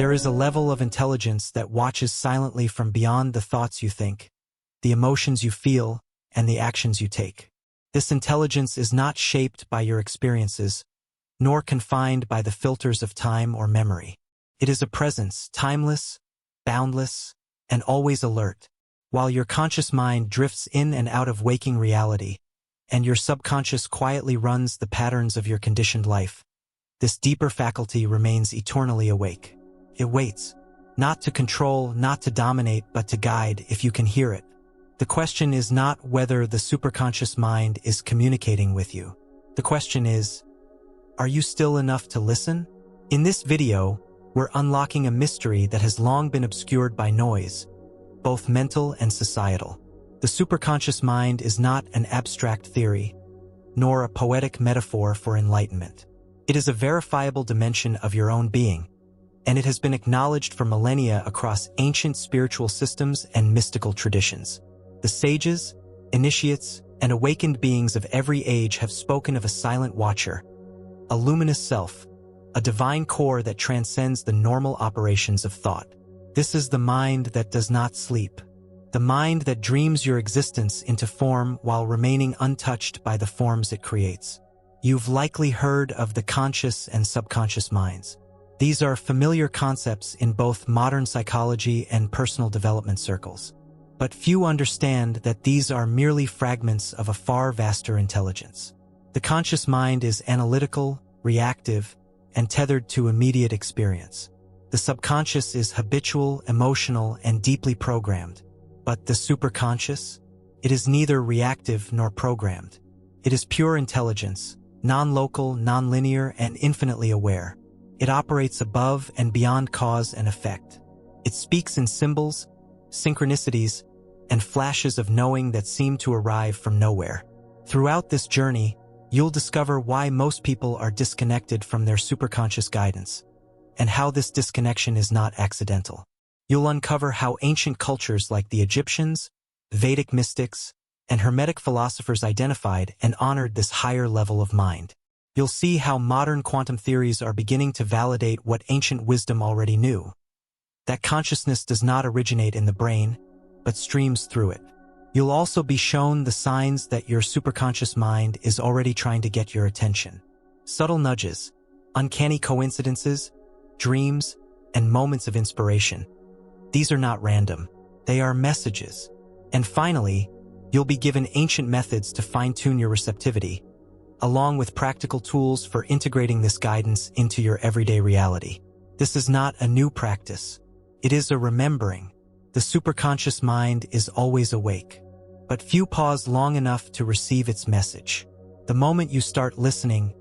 There is a level of intelligence that watches silently from beyond the thoughts you think, the emotions you feel, and the actions you take. This intelligence is not shaped by your experiences, nor confined by the filters of time or memory. It is a presence, timeless, boundless, and always alert. While your conscious mind drifts in and out of waking reality, and your subconscious quietly runs the patterns of your conditioned life, this deeper faculty remains eternally awake. It waits, not to control, not to dominate, but to guide if you can hear it. The question is not whether the superconscious mind is communicating with you. The question is, are you still enough to listen? In this video, we're unlocking a mystery that has long been obscured by noise, both mental and societal. The superconscious mind is not an abstract theory, nor a poetic metaphor for enlightenment. It is a verifiable dimension of your own being, and it has been acknowledged for millennia across ancient spiritual systems and mystical traditions. The sages, initiates, and awakened beings of every age have spoken of a silent watcher, a luminous self, a divine core that transcends the normal operations of thought. This is the mind that does not sleep, the mind that dreams your existence into form while remaining untouched by the forms it creates. You've likely heard of the conscious and subconscious minds. These are familiar concepts in both modern psychology and personal development circles. But few understand that these are merely fragments of a far vaster intelligence. The conscious mind is analytical, reactive, and tethered to immediate experience. The subconscious is habitual, emotional, and deeply programmed. But the superconscious? It is neither reactive nor programmed. It is pure intelligence, non-local, non-linear, and infinitely aware. It operates above and beyond cause and effect. It speaks in symbols, synchronicities, and flashes of knowing that seem to arrive from nowhere. Throughout this journey, you'll discover why most people are disconnected from their superconscious guidance, and how this disconnection is not accidental. You'll uncover how ancient cultures like the Egyptians, Vedic mystics, and Hermetic philosophers identified and honored this higher level of mind. You'll see how modern quantum theories are beginning to validate what ancient wisdom already knew, that consciousness does not originate in the brain, but streams through it. You'll also be shown the signs that your superconscious mind is already trying to get your attention. Subtle nudges, uncanny coincidences, dreams, and moments of inspiration. These are not random. They are messages. And finally, you'll be given ancient methods to fine-tune your receptivity, along with practical tools for integrating this guidance into your everyday reality. This is not a new practice. It is a remembering. The superconscious mind is always awake, but few pause long enough to receive its message. The moment you start listening,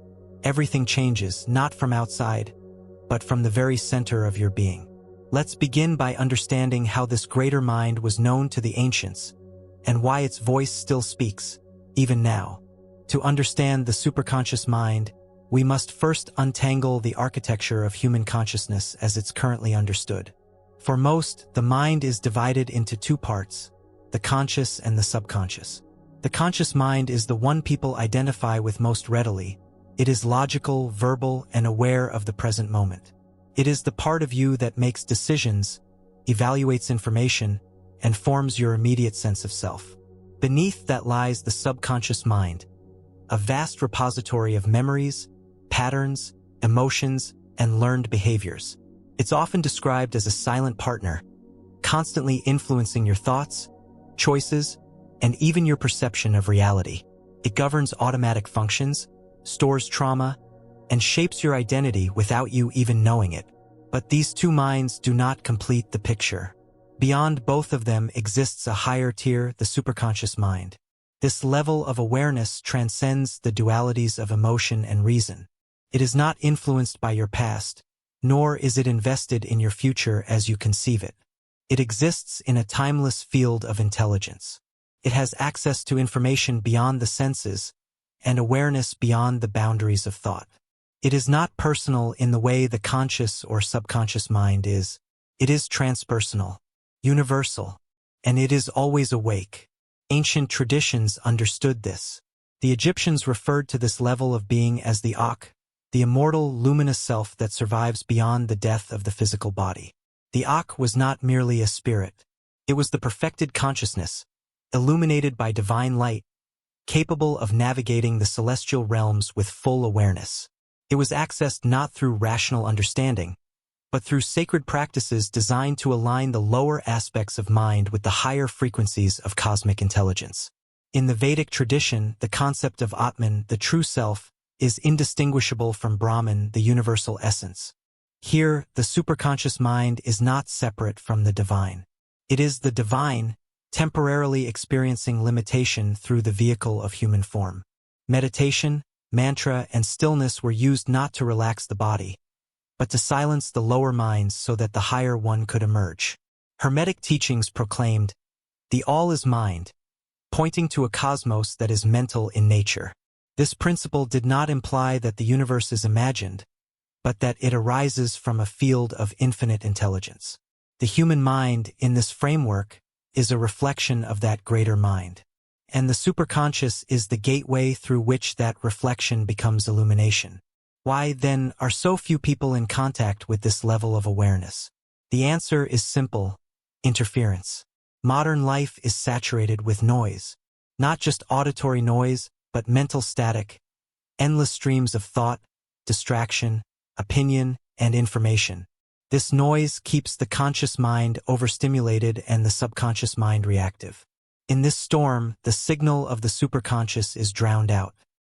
everything changes, not from outside, but from the very center of your being. Let's begin by understanding how this greater mind was known to the ancients, and why its voice still speaks, even now. To understand the superconscious mind, we must first untangle the architecture of human consciousness as it's currently understood. For most, the mind is divided into two parts, the conscious and the subconscious. The conscious mind is the one people identify with most readily. It is logical, verbal, and aware of the present moment. It is the part of you that makes decisions, evaluates information, and forms your immediate sense of self. Beneath that lies the subconscious mind, a vast repository of memories, patterns, emotions, and learned behaviors. It's often described as a silent partner, constantly influencing your thoughts, choices, and even your perception of reality. It governs automatic functions, stores trauma, and shapes your identity without you even knowing it. But these two minds do not complete the picture. Beyond both of them exists a higher tier, the superconscious mind. This level of awareness transcends the dualities of emotion and reason. It is not influenced by your past, nor is it invested in your future as you conceive it. It exists in a timeless field of intelligence. It has access to information beyond the senses and awareness beyond the boundaries of thought. It is not personal in the way the conscious or subconscious mind is. It is transpersonal, universal, and it is always awake. Ancient traditions understood this. The Egyptians referred to this level of being as the Akh, the immortal, luminous self that survives beyond the death of the physical body. The Ak was not merely a spirit. It was the perfected consciousness, illuminated by divine light, capable of navigating the celestial realms with full awareness. It was accessed not through rational understanding, but through sacred practices designed to align the lower aspects of mind with the higher frequencies of cosmic intelligence. In the Vedic tradition, the concept of Atman, the true self, is indistinguishable from Brahman, the universal essence. Here, the superconscious mind is not separate from the divine. It is the divine, temporarily experiencing limitation through the vehicle of human form. Meditation, mantra, and stillness were used not to relax the body, but to silence the lower minds so that the higher one could emerge. Hermetic teachings proclaimed, "The all is mind," pointing to a cosmos that is mental in nature. This principle did not imply that the universe is imagined, but that it arises from a field of infinite intelligence. The human mind, in this framework, is a reflection of that greater mind. And the superconscious is the gateway through which that reflection becomes illumination. Why, then, are so few people in contact with this level of awareness? The answer is simple: interference. Modern life is saturated with noise. Not just auditory noise, but mental static, endless streams of thought, distraction, opinion, and information. This noise keeps the conscious mind overstimulated and the subconscious mind reactive. In this storm, the signal of the superconscious is drowned out.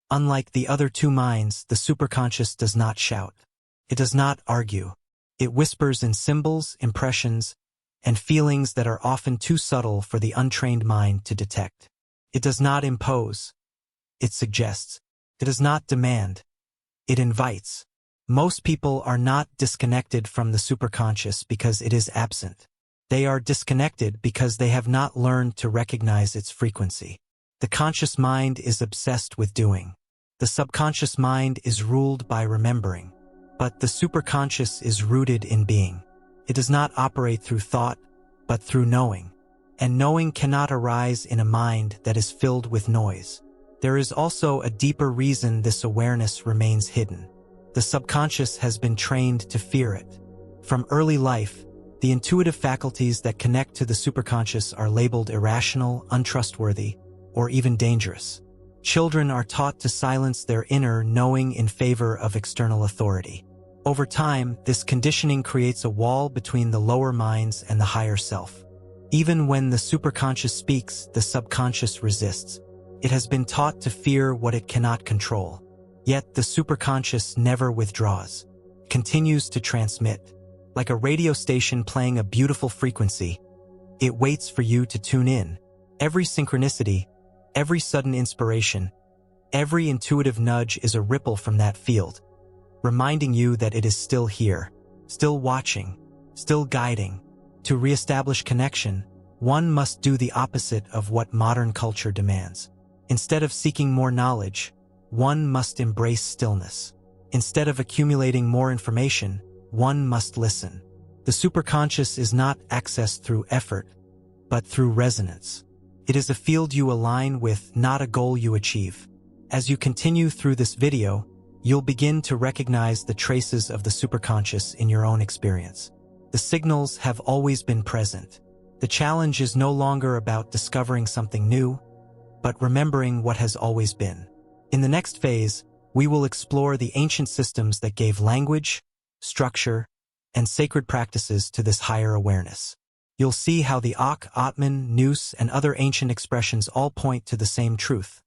Unlike the other two minds, the superconscious does not shout. It does not argue. It whispers in symbols, impressions, and feelings that are often too subtle for the untrained mind to detect. It does not impose. It suggests. It does not demand. It invites. Most people are not disconnected from the superconscious because it is absent. They are disconnected because they have not learned to recognize its frequency. The conscious mind is obsessed with doing. The subconscious mind is ruled by remembering. But the superconscious is rooted in being. It does not operate through thought, but through knowing. And knowing cannot arise in a mind that is filled with noise. There is also a deeper reason this awareness remains hidden. The subconscious has been trained to fear it. From early life, the intuitive faculties that connect to the superconscious are labeled irrational, untrustworthy, or even dangerous. Children are taught to silence their inner knowing in favor of external authority. Over time, this conditioning creates a wall between the lower minds and the higher self. Even when the superconscious speaks, the subconscious resists. It has been taught to fear what it cannot control. Yet the superconscious never withdraws, continues to transmit. Like a radio station playing a beautiful frequency, it waits for you to tune in. Every synchronicity, every sudden inspiration, every intuitive nudge is a ripple from that field, reminding you that it is still here, still watching, still guiding. To reestablish connection, one must do the opposite of what modern culture demands. Instead of seeking more knowledge, one must embrace stillness. Instead of accumulating more information, one must listen. The superconscious is not accessed through effort, but through resonance. It is a field you align with, not a goal you achieve. As you continue through this video, you'll begin to recognize the traces of the superconscious in your own experience. The signals have always been present. The challenge is no longer about discovering something new, but remembering what has always been. In the next phase, we will explore the ancient systems that gave language, structure, and sacred practices to this higher awareness. You'll see how the Ak, Atman, Nous, and other ancient expressions all point to the same truth,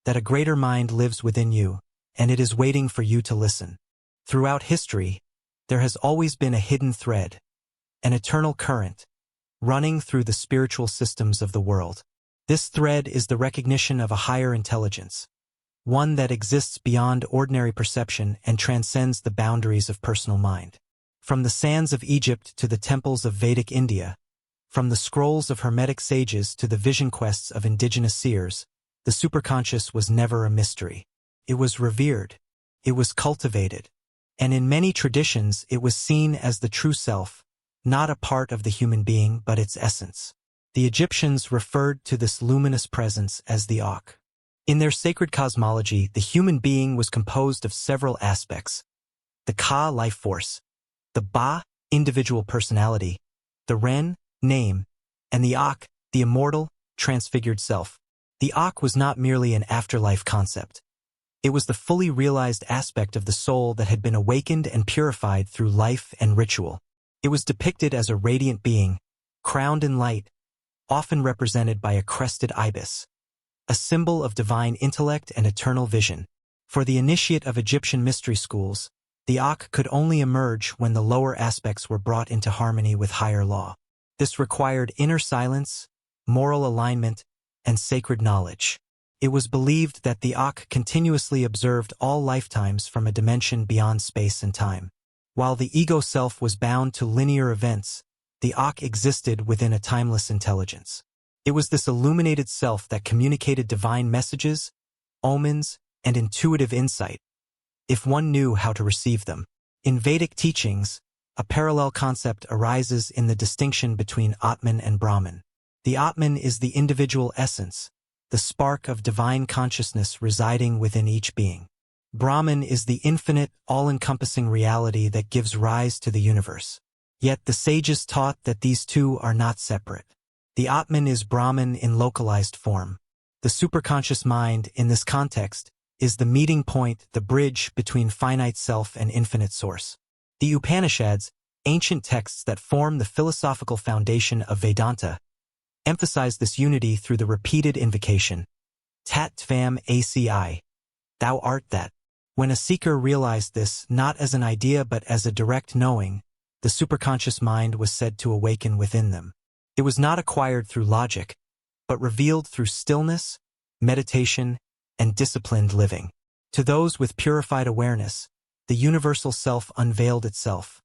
that a greater mind lives within you, and it is waiting for you to listen. Throughout history, there has always been a hidden thread, an eternal current, running through the spiritual systems of the world. This thread is the recognition of a higher intelligence, one that exists beyond ordinary perception and transcends the boundaries of personal mind. From the sands of Egypt to the temples of Vedic India, from the scrolls of Hermetic sages to the vision quests of indigenous seers, the superconscious was never a mystery. It was revered, it was cultivated, and in many traditions it was seen as the true self, not a part of the human being but its essence. The Egyptians referred to this luminous presence as the Ak. In their sacred cosmology, the human being was composed of several aspects: the Ka, life force; the Ba, individual personality; the Ren, name; and the Ak, the immortal, transfigured self. The Ak was not merely an afterlife concept. It was the fully realized aspect of the soul that had been awakened and purified through life and ritual. It was depicted as a radiant being, crowned in light, often represented by a crested ibis, a symbol of divine intellect and eternal vision. For the initiate of Egyptian mystery schools, the Ak could only emerge when the lower aspects were brought into harmony with higher law. This required inner silence, moral alignment, and sacred knowledge. It was believed that the Ak continuously observed all lifetimes from a dimension beyond space and time. While the ego self was bound to linear events, the Ak existed within a timeless intelligence. It was this illuminated self that communicated divine messages, omens, and intuitive insight, if one knew how to receive them. In Vedic teachings, a parallel concept arises in the distinction between Atman and Brahman. The Atman is the individual essence, the spark of divine consciousness residing within each being. Brahman is the infinite, all-encompassing reality that gives rise to the universe. Yet the sages taught that these two are not separate. The Atman is Brahman in localized form. The superconscious mind, in this context, is the meeting point, the bridge between finite self and infinite source. The Upanishads, ancient texts that form the philosophical foundation of Vedanta, emphasize this unity through the repeated invocation, Tat Tvam Asi, thou art that. When a seeker realized this not as an idea but as a direct knowing, the superconscious mind was said to awaken within them. It was not acquired through logic, but revealed through stillness, meditation, and disciplined living. To those with purified awareness, the universal self unveiled itself,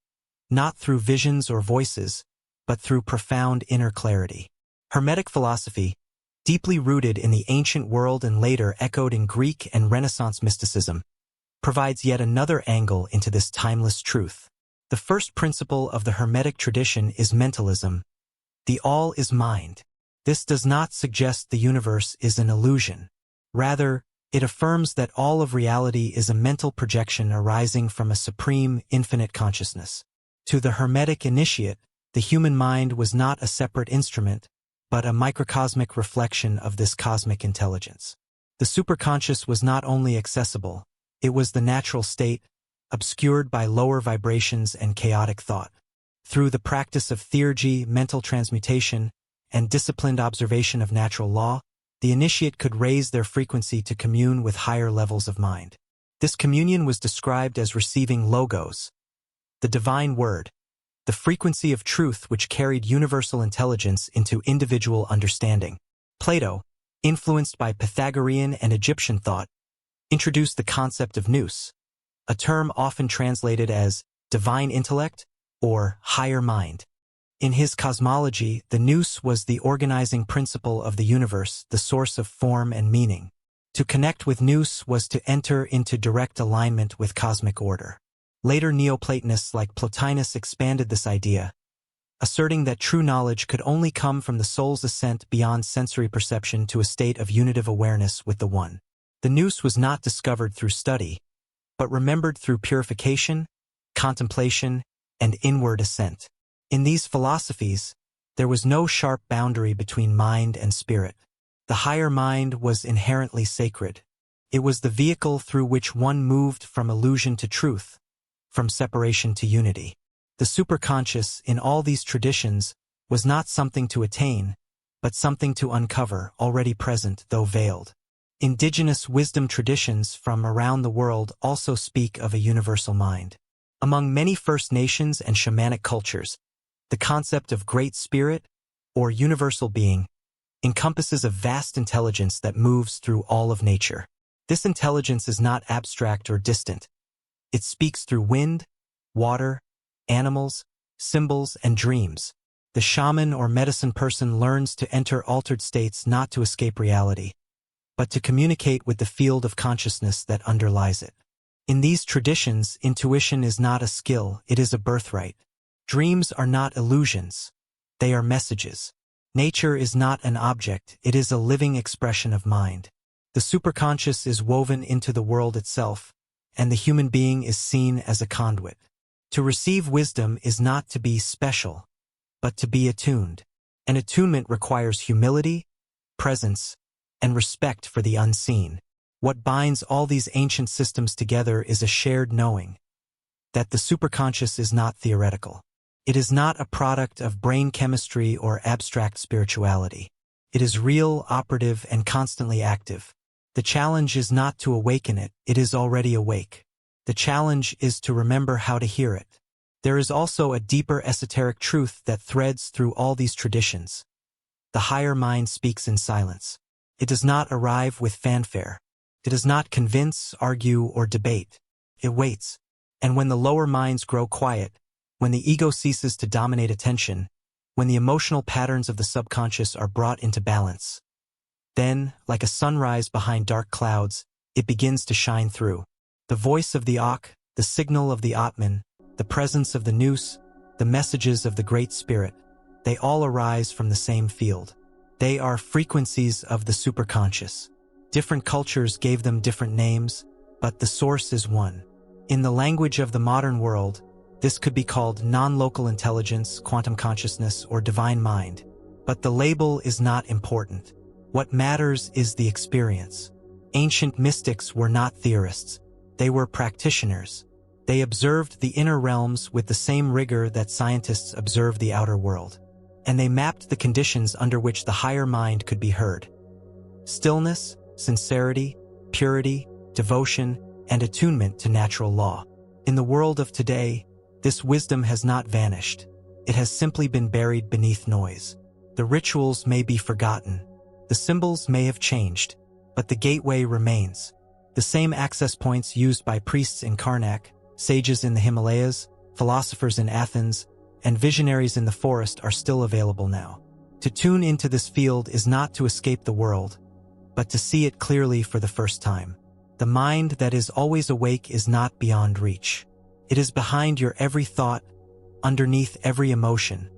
not through visions or voices, but through profound inner clarity. Hermetic philosophy, deeply rooted in the ancient world and later echoed in Greek and Renaissance mysticism, provides yet another angle into this timeless truth. The first principle of the Hermetic tradition is mentalism. The all is mind. This does not suggest the universe is an illusion. Rather, it affirms that all of reality is a mental projection arising from a supreme, infinite consciousness. To the Hermetic initiate, the human mind was not a separate instrument, but a microcosmic reflection of this cosmic intelligence. The superconscious was not only accessible, it was the natural state, obscured by lower vibrations and chaotic thought. Through the practice of theurgy, mental transmutation, and disciplined observation of natural law, the initiate could raise their frequency to commune with higher levels of mind. This communion was described as receiving logos, the divine word, the frequency of truth which carried universal intelligence into individual understanding. Plato, influenced by Pythagorean and Egyptian thought, introduced the concept of Nous, a term often translated as divine intellect or higher mind. In his cosmology, the Nous was the organizing principle of the universe, the source of form and meaning. To connect with Nous was to enter into direct alignment with cosmic order. Later Neoplatonists like Plotinus expanded this idea, asserting that true knowledge could only come from the soul's ascent beyond sensory perception to a state of unitive awareness with the One. The Nous was not discovered through study, but remembered through purification, contemplation, and inward ascent. In these philosophies, there was no sharp boundary between mind and spirit. The higher mind was inherently sacred. It was the vehicle through which one moved from illusion to truth, from separation to unity. The superconscious, in all these traditions, was not something to attain, but something to uncover, already present though veiled. Indigenous wisdom traditions from around the world also speak of a universal mind. Among many First Nations and shamanic cultures, the concept of Great Spirit, or universal being, encompasses a vast intelligence that moves through all of nature. This intelligence is not abstract or distant. It speaks through wind, water, animals, symbols, and dreams. The shaman or medicine person learns to enter altered states not to escape reality, but to communicate with the field of consciousness that underlies it. In these traditions, intuition is not a skill, it is a birthright. Dreams are not illusions, they are messages. Nature is not an object, it is a living expression of mind. The superconscious is woven into the world itself, and the human being is seen as a conduit. To receive wisdom is not to be special, but to be attuned. And attunement requires humility, presence, and respect for the unseen. What binds all these ancient systems together is a shared knowing that the superconscious is not theoretical. It is not a product of brain chemistry or abstract spirituality. It is real, operative, and constantly active. The challenge is not to awaken it, it is already awake. The challenge is to remember how to hear it. There is also a deeper esoteric truth that threads through all these traditions. The higher mind speaks in silence. It does not arrive with fanfare. It does not convince, argue, or debate. It waits. And when the lower minds grow quiet, when the ego ceases to dominate attention, when the emotional patterns of the subconscious are brought into balance, then, like a sunrise behind dark clouds, it begins to shine through. The voice of the Ak, the signal of the Atman, the presence of the Nous, the messages of the Great Spirit, they all arise from the same field. They are frequencies of the superconscious. Different cultures gave them different names, but the source is one. In the language of the modern world, this could be called non-local intelligence, quantum consciousness, or divine mind. But the label is not important. What matters is the experience. Ancient mystics were not theorists. They were practitioners. They observed the inner realms with the same rigor that scientists observe the outer world. And they mapped the conditions under which the higher mind could be heard. Stillness, sincerity, purity, devotion, and attunement to natural law. In the world of today, this wisdom has not vanished. It has simply been buried beneath noise. The rituals may be forgotten. The symbols may have changed, but the gateway remains. The same access points used by priests in Karnak, sages in the Himalayas, philosophers in Athens, and visionaries in the forest are still available now. To tune into this field is not to escape the world, but to see it clearly for the first time. The mind that is always awake is not beyond reach. It is behind your every thought, underneath every emotion,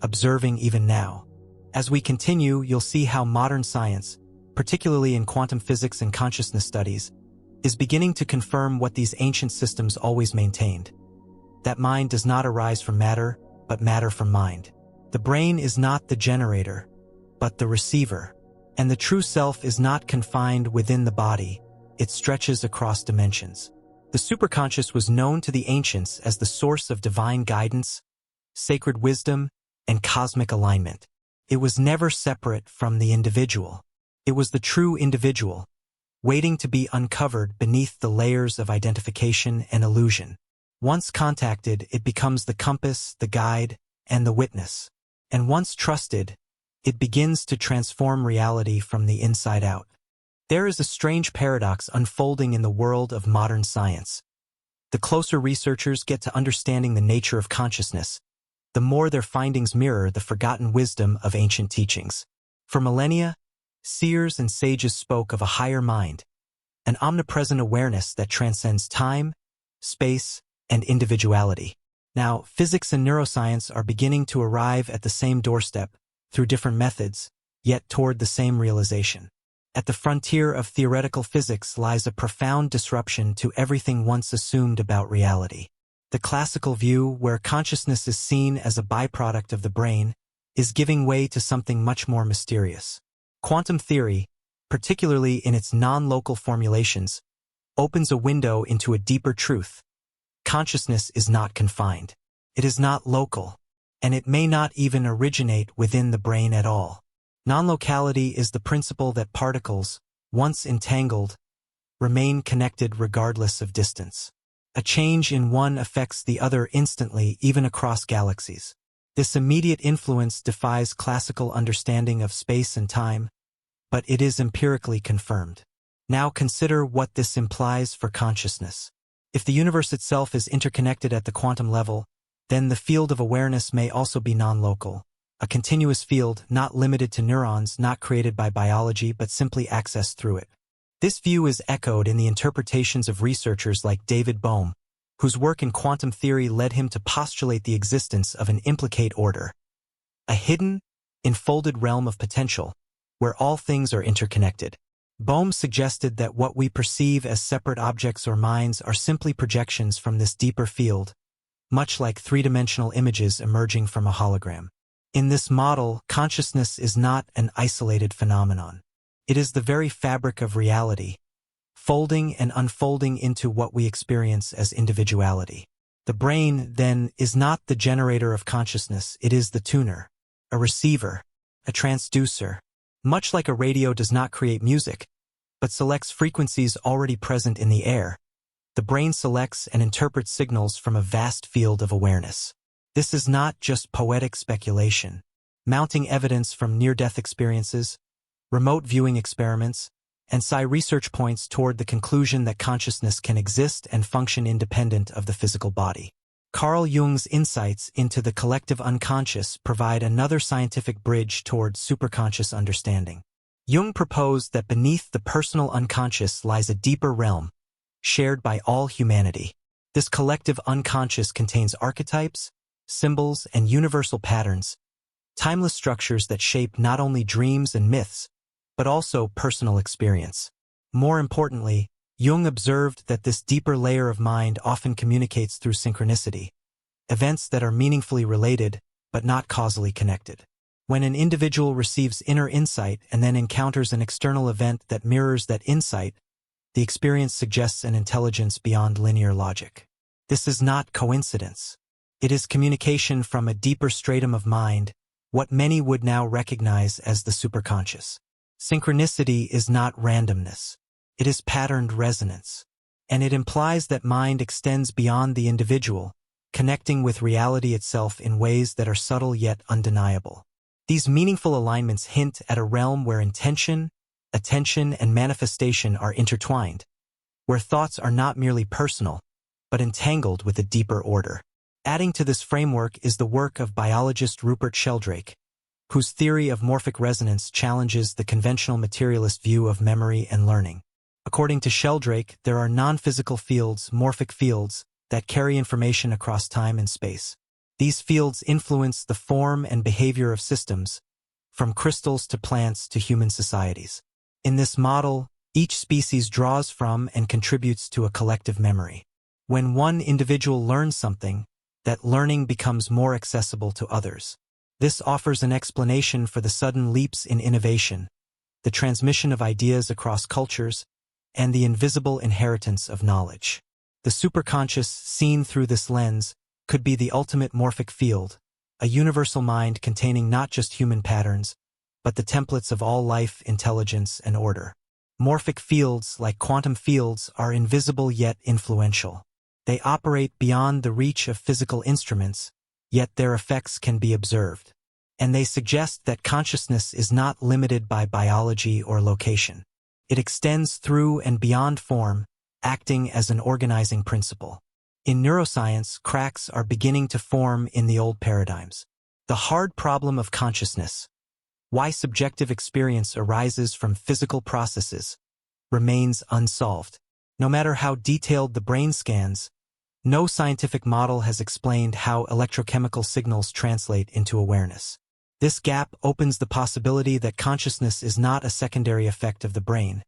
observing even now. As we continue, you'll see how modern science, particularly in quantum physics and consciousness studies, is beginning to confirm what these ancient systems always maintained. That mind does not arise from matter, but matter from mind. The brain is not the generator, but the receiver. And the true self is not confined within the body, it stretches across dimensions. The superconscious was known to the ancients as the source of divine guidance, sacred wisdom, and cosmic alignment. It was never separate from the individual. It was the true individual, waiting to be uncovered beneath the layers of identification and illusion. Once contacted, it becomes the compass, the guide, and the witness. And once trusted, it begins to transform reality from the inside out. There is a strange paradox unfolding in the world of modern science. The closer researchers get to understanding the nature of consciousness, the more their findings mirror the forgotten wisdom of ancient teachings. For millennia, seers and sages spoke of a higher mind, an omnipresent awareness that transcends time, space, and individuality. Now, physics and neuroscience are beginning to arrive at the same doorstep, through different methods, yet toward the same realization. At the frontier of theoretical physics lies a profound disruption to everything once assumed about reality. The classical view, where consciousness is seen as a byproduct of the brain, is giving way to something much more mysterious. Quantum theory, particularly in its non-local formulations, opens a window into a deeper truth. Consciousness is not confined. It is not local, and it may not even originate within the brain at all. Non-locality is the principle that particles, once entangled, remain connected regardless of distance. A change in one affects the other instantly, even across galaxies. This immediate influence defies classical understanding of space and time, but it is empirically confirmed. Now consider what this implies for consciousness. If the universe itself is interconnected at the quantum level, then the field of awareness may also be non-local, a continuous field not limited to neurons, not created by biology but simply accessed through it. This view is echoed in the interpretations of researchers like David Bohm, whose work in quantum theory led him to postulate the existence of an implicate order, a hidden, enfolded realm of potential, where all things are interconnected. Bohm suggested that what we perceive as separate objects or minds are simply projections from this deeper field, much like three-dimensional images emerging from a hologram. In this model, consciousness is not an isolated phenomenon. It is the very fabric of reality, folding and unfolding into what we experience as individuality. The brain, then, is not the generator of consciousness, it is the tuner, a receiver, a transducer. Much like a radio does not create music, but selects frequencies already present in the air, the brain selects and interprets signals from a vast field of awareness. This is not just poetic speculation. Mounting evidence from near-death experiences, remote viewing experiments, and psi research points toward the conclusion that consciousness can exist and function independent of the physical body. Carl Jung's insights into the collective unconscious provide another scientific bridge toward superconscious understanding. Jung proposed that beneath the personal unconscious lies a deeper realm, shared by all humanity. This collective unconscious contains archetypes, symbols, and universal patterns, timeless structures that shape not only dreams and myths, but also personal experience. More importantly, Jung observed that this deeper layer of mind often communicates through synchronicity, events that are meaningfully related but not causally connected. When an individual receives inner insight and then encounters an external event that mirrors that insight, the experience suggests an intelligence beyond linear logic. This is not coincidence. It is communication from a deeper stratum of mind, what many would now recognize as the superconscious. Synchronicity is not randomness. It is patterned resonance. And it implies that mind extends beyond the individual, connecting with reality itself in ways that are subtle yet undeniable. These meaningful alignments hint at a realm where intention, attention, and manifestation are intertwined, where thoughts are not merely personal, but entangled with a deeper order. Adding to this framework is the work of biologist Rupert Sheldrake, whose theory of morphic resonance challenges the conventional materialist view of memory and learning. According to Sheldrake, there are non-physical fields, morphic fields, that carry information across time and space. These fields influence the form and behavior of systems, from crystals to plants to human societies. In this model, each species draws from and contributes to a collective memory. When one individual learns something, that learning becomes more accessible to others. This offers an explanation for the sudden leaps in innovation, the transmission of ideas across cultures, and the invisible inheritance of knowledge. The superconscious, seen through this lens, could be the ultimate morphic field, a universal mind containing not just human patterns, but the templates of all life, intelligence, and order. Morphic fields, like quantum fields, are invisible yet influential. They operate beyond the reach of physical instruments, yet their effects can be observed. And they suggest that consciousness is not limited by biology or location. It extends through and beyond form, acting as an organizing principle. In neuroscience, cracks are beginning to form in the old paradigms. The hard problem of consciousness, why subjective experience arises from physical processes, remains unsolved. No matter how detailed the brain scans, no scientific model has explained how electrochemical signals translate into awareness. This gap opens the possibility that consciousness is not a secondary effect of the brain,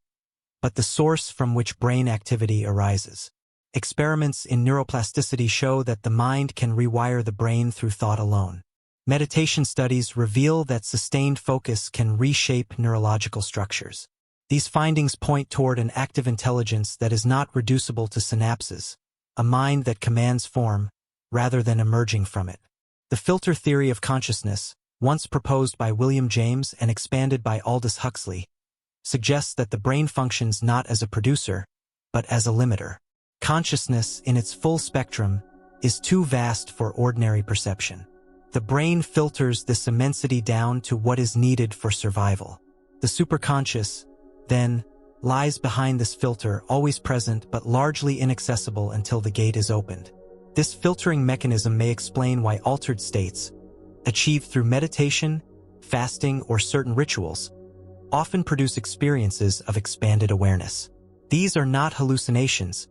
but the source from which brain activity arises. Experiments in neuroplasticity show that the mind can rewire the brain through thought alone. Meditation studies reveal that sustained focus can reshape neurological structures. These findings point toward an active intelligence that is not reducible to synapses, a mind that commands form, rather than emerging from it. The filter theory of consciousness, once proposed by William James and expanded by Aldous Huxley, suggests that the brain functions not as a producer, but as a limiter. Consciousness, in its full spectrum, is too vast for ordinary perception. The brain filters this immensity down to what is needed for survival. The superconscious, then, lies behind this filter, always present but largely inaccessible until the gate is opened. This filtering mechanism may explain why altered states, achieved through meditation, fasting, or certain rituals, often produce experiences of expanded awareness. These are not hallucinations,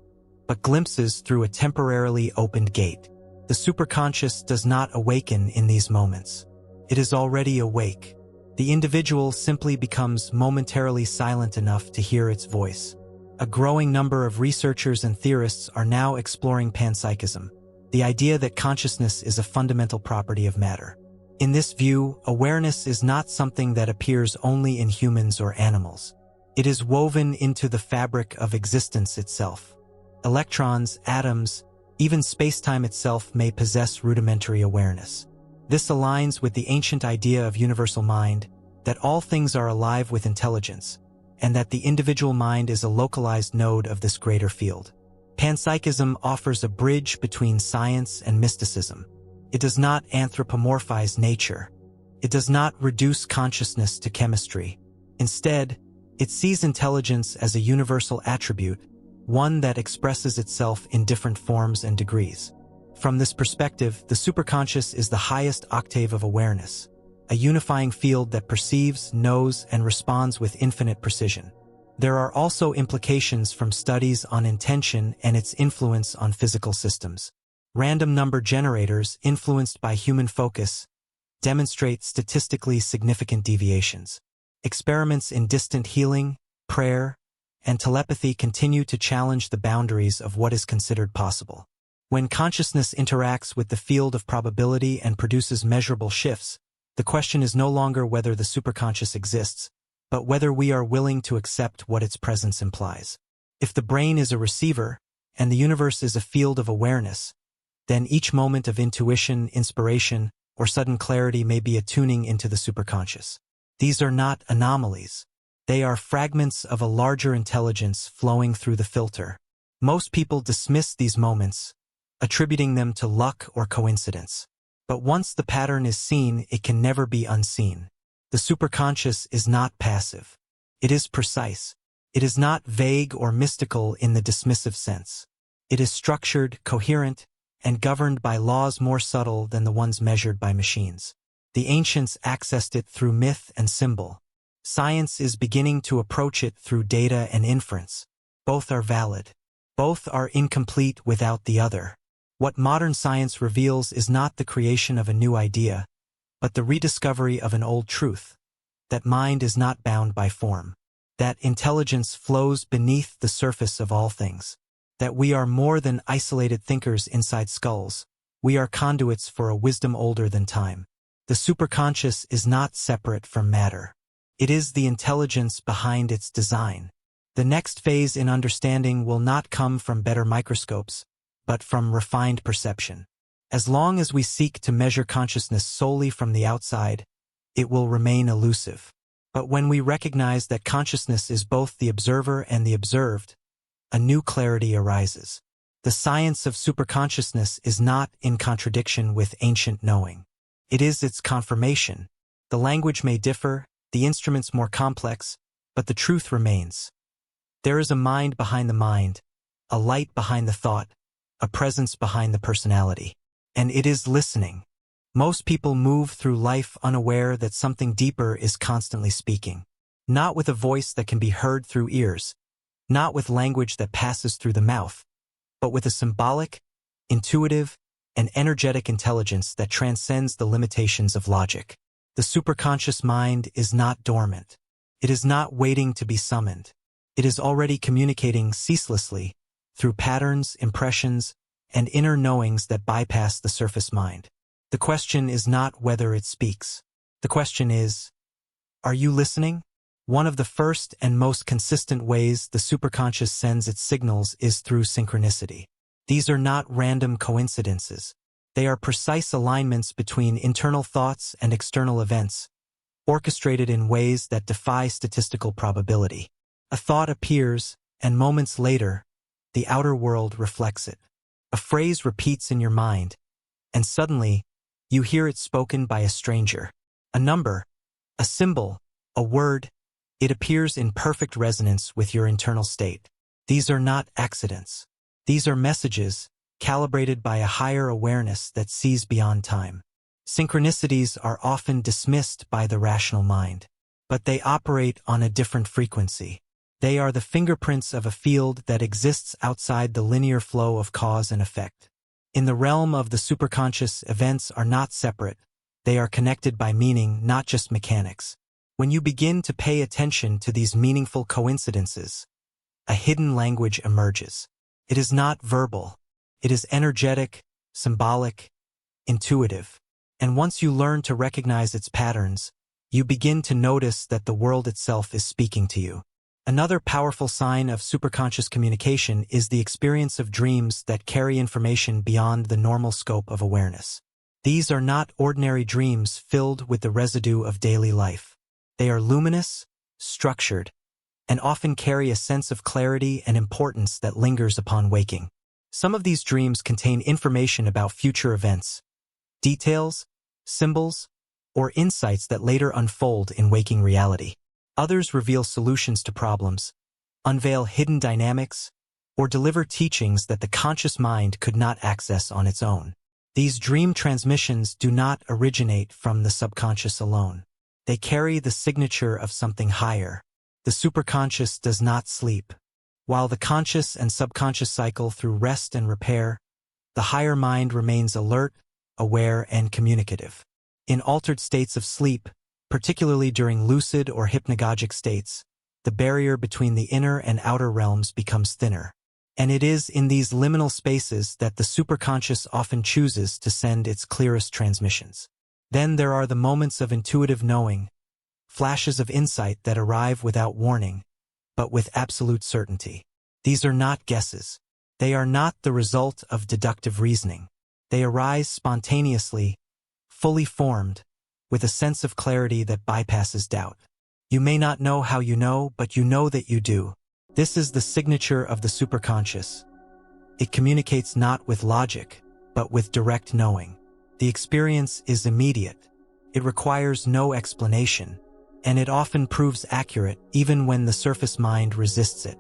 but glimpses through a temporarily opened gate. The superconscious does not awaken in these moments. It is already awake, The individual simply becomes momentarily silent enough to hear its voice. A growing number of researchers and theorists are now exploring panpsychism, the idea that consciousness is a fundamental property of matter. In this view, awareness is not something that appears only in humans or animals. It is woven into the fabric of existence itself. Electrons, atoms, even space-time itself may possess rudimentary awareness. This aligns with the ancient idea of universal mind, that all things are alive with intelligence, and that the individual mind is a localized node of this greater field. Panpsychism offers a bridge between science and mysticism. It does not anthropomorphize nature. It does not reduce consciousness to chemistry. Instead, it sees intelligence as a universal attribute, one that expresses itself in different forms and degrees. From this perspective, the superconscious is the highest octave of awareness, a unifying field that perceives, knows, and responds with infinite precision. There are also implications from studies on intention and its influence on physical systems. Random number generators, influenced by human focus, demonstrate statistically significant deviations. Experiments in distant healing, prayer, and telepathy continue to challenge the boundaries of what is considered possible. When consciousness interacts with the field of probability and produces measurable shifts, the question is no longer whether the superconscious exists, but whether we are willing to accept what its presence implies. If the brain is a receiver, and the universe is a field of awareness, then each moment of intuition, inspiration, or sudden clarity may be a tuning into the superconscious. These are not anomalies. They are fragments of a larger intelligence flowing through the filter. Most people dismiss these moments, attributing them to luck or coincidence. But once the pattern is seen, it can never be unseen. The superconscious is not passive. It is precise. It is not vague or mystical in the dismissive sense. It is structured, coherent, and governed by laws more subtle than the ones measured by machines. The ancients accessed it through myth and symbol. Science is beginning to approach it through data and inference. Both are valid. Both are incomplete without the other. What modern science reveals is not the creation of a new idea, but the rediscovery of an old truth, that mind is not bound by form, that intelligence flows beneath the surface of all things, that we are more than isolated thinkers inside skulls, we are conduits for a wisdom older than time. The superconscious is not separate from matter. It is the intelligence behind its design. The next phase in understanding will not come from better microscopes, but from refined perception. As long as we seek to measure consciousness solely from the outside, it will remain elusive. But when we recognize that consciousness is both the observer and the observed, a new clarity arises. The science of superconsciousness is not in contradiction with ancient knowing. It is its confirmation. The language may differ, the instruments more complex, but the truth remains. There is a mind behind the mind, a light behind the thought, a presence behind the personality. And it is listening. Most people move through life unaware that something deeper is constantly speaking. Not with a voice that can be heard through ears, not with language that passes through the mouth, but with a symbolic, intuitive, and energetic intelligence that transcends the limitations of logic. The superconscious mind is not dormant. It is not waiting to be summoned. It is already communicating ceaselessly through patterns, impressions, and inner knowings that bypass the surface mind. The question is not whether it speaks. The question is, are you listening? One of the first and most consistent ways the superconscious sends its signals is through synchronicity. These are not random coincidences. They are precise alignments between internal thoughts and external events, orchestrated in ways that defy statistical probability. A thought appears, and moments later, the outer world reflects it. A phrase repeats in your mind, and suddenly, you hear it spoken by a stranger. A number, a symbol, a word, it appears in perfect resonance with your internal state. These are not accidents. These are messages, calibrated by a higher awareness that sees beyond time. Synchronicities are often dismissed by the rational mind, but they operate on a different frequency. They are the fingerprints of a field that exists outside the linear flow of cause and effect. In the realm of the superconscious, events are not separate. They are connected by meaning, not just mechanics. When you begin to pay attention to these meaningful coincidences, a hidden language emerges. It is not verbal. It is energetic, symbolic, intuitive. And once you learn to recognize its patterns, you begin to notice that the world itself is speaking to you. Another powerful sign of superconscious communication is the experience of dreams that carry information beyond the normal scope of awareness. These are not ordinary dreams filled with the residue of daily life. They are luminous, structured, and often carry a sense of clarity and importance that lingers upon waking. Some of these dreams contain information about future events, details, symbols, or insights that later unfold in waking reality. Others reveal solutions to problems, unveil hidden dynamics, or deliver teachings that the conscious mind could not access on its own. These dream transmissions do not originate from the subconscious alone. They carry the signature of something higher. The superconscious does not sleep. While the conscious and subconscious cycle through rest and repair, the higher mind remains alert, aware, and communicative. In altered states of sleep, particularly during lucid or hypnagogic states, the barrier between the inner and outer realms becomes thinner. And it is in these liminal spaces that the superconscious often chooses to send its clearest transmissions. Then there are the moments of intuitive knowing, flashes of insight that arrive without warning, but with absolute certainty. These are not guesses. They are not the result of deductive reasoning. They arise spontaneously, fully formed, with a sense of clarity that bypasses doubt. You may not know how you know, but you know that you do. This is the signature of the superconscious. It communicates not with logic, but with direct knowing. The experience is immediate. It requires no explanation, and it often proves accurate even when the surface mind resists it.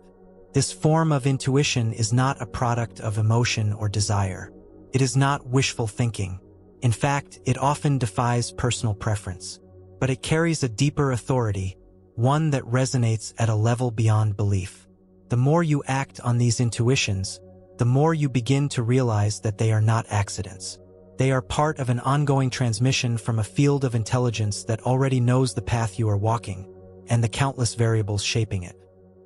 This form of intuition is not a product of emotion or desire. It is not wishful thinking. In fact, it often defies personal preference. But it carries a deeper authority, one that resonates at a level beyond belief. The more you act on these intuitions, the more you begin to realize that they are not accidents. They are part of an ongoing transmission from a field of intelligence that already knows the path you are walking, and the countless variables shaping it.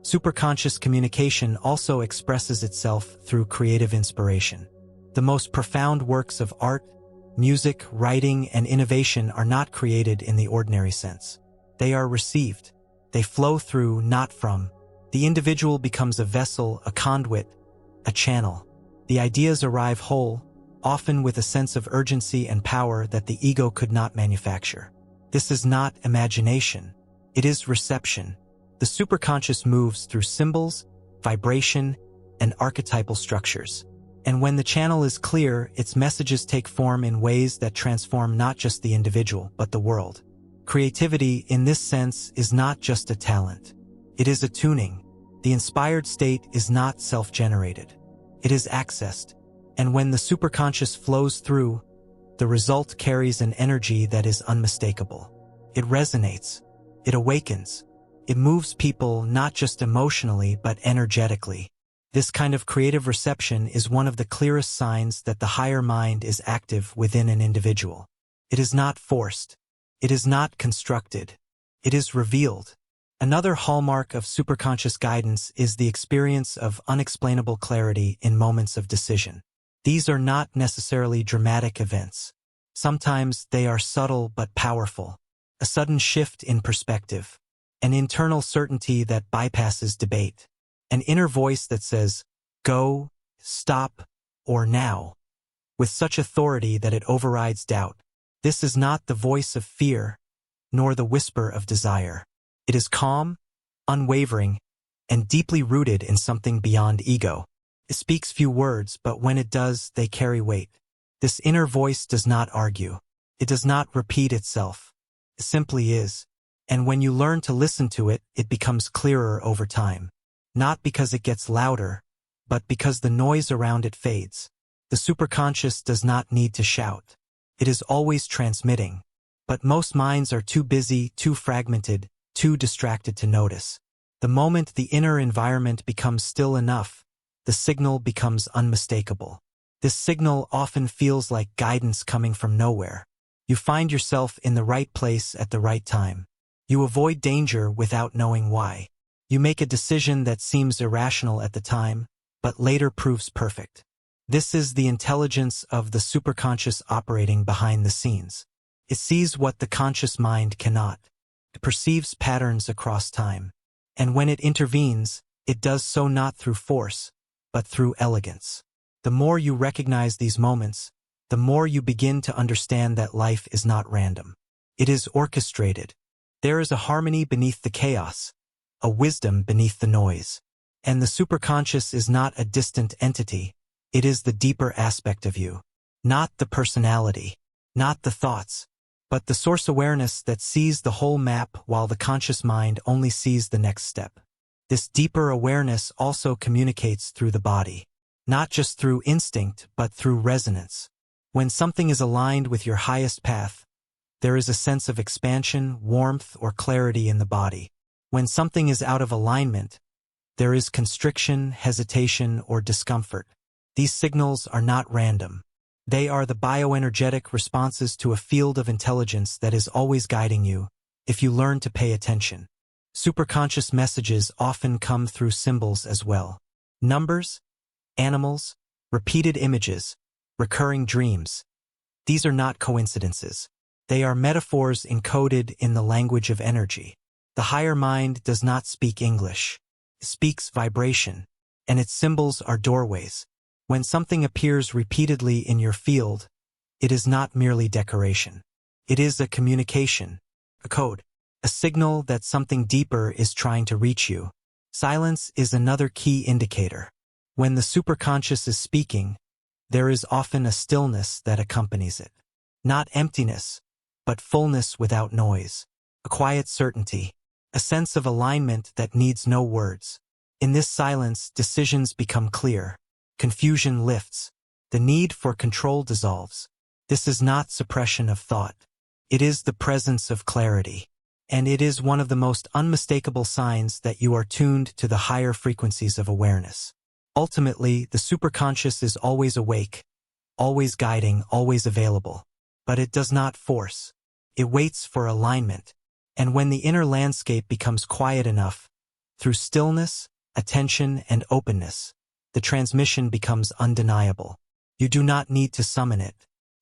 Superconscious communication also expresses itself through creative inspiration. The most profound works of art, music, writing, and innovation are not created in the ordinary sense. They are received. They flow through, not from. The individual becomes a vessel, a conduit, a channel. The ideas arrive whole, often with a sense of urgency and power that the ego could not manufacture. This is not imagination. It is reception. The superconscious moves through symbols, vibration, and archetypal structures. And when the channel is clear, its messages take form in ways that transform not just the individual, but the world. Creativity, in this sense, is not just a talent. It is a tuning. The inspired state is not self-generated. It is accessed. And when the superconscious flows through, the result carries an energy that is unmistakable. It resonates. It awakens. It moves people not just emotionally, but energetically. This kind of creative reception is one of the clearest signs that the higher mind is active within an individual. It is not forced. It is not constructed. It is revealed. Another hallmark of superconscious guidance is the experience of unexplainable clarity in moments of decision. These are not necessarily dramatic events. Sometimes they are subtle but powerful. A sudden shift in perspective. An internal certainty that bypasses debate. An inner voice that says, go, stop, or now, with such authority that it overrides doubt. This is not the voice of fear, nor the whisper of desire. It is calm, unwavering, and deeply rooted in something beyond ego. It speaks few words, but when it does, they carry weight. This inner voice does not argue. It does not repeat itself. It simply is. And when you learn to listen to it, it becomes clearer over time. Not because it gets louder, but because the noise around it fades. The superconscious does not need to shout. It is always transmitting. But most minds are too busy, too fragmented, too distracted to notice. The moment the inner environment becomes still enough, the signal becomes unmistakable. This signal often feels like guidance coming from nowhere. You find yourself in the right place at the right time. You avoid danger without knowing why. You make a decision that seems irrational at the time, but later proves perfect. This is the intelligence of the superconscious operating behind the scenes. It sees what the conscious mind cannot. It perceives patterns across time. And when it intervenes, it does so not through force, but through elegance. The more you recognize these moments, the more you begin to understand that life is not random. It is orchestrated. There is a harmony beneath the chaos, a wisdom beneath the noise. And the superconscious is not a distant entity. It is the deeper aspect of you. Not the personality, not the thoughts, but the source awareness that sees the whole map while the conscious mind only sees the next step. This deeper awareness also communicates through the body, not just through instinct, but through resonance. When something is aligned with your highest path, there is a sense of expansion, warmth, or clarity in the body. When something is out of alignment, there is constriction, hesitation, or discomfort. These signals are not random. They are the bioenergetic responses to a field of intelligence that is always guiding you, if you learn to pay attention. Superconscious messages often come through symbols as well. Numbers, animals, repeated images, recurring dreams. These are not coincidences. They are metaphors encoded in the language of energy. The higher mind does not speak English. It speaks vibration, and its symbols are doorways. When something appears repeatedly in your field, it is not merely decoration. It is a communication, a code, a signal that something deeper is trying to reach you. Silence is another key indicator. When the superconscious is speaking, there is often a stillness that accompanies it. Not emptiness, but fullness without noise. A quiet certainty, a sense of alignment that needs no words. In this silence, decisions become clear. Confusion lifts. The need for control dissolves. This is not suppression of thought. It is the presence of clarity. And it is one of the most unmistakable signs that you are tuned to the higher frequencies of awareness. Ultimately, the superconscious is always awake, always guiding, always available. But it does not force. It waits for alignment. And when the inner landscape becomes quiet enough, through stillness, attention, and openness, the transmission becomes undeniable. You do not need to summon it.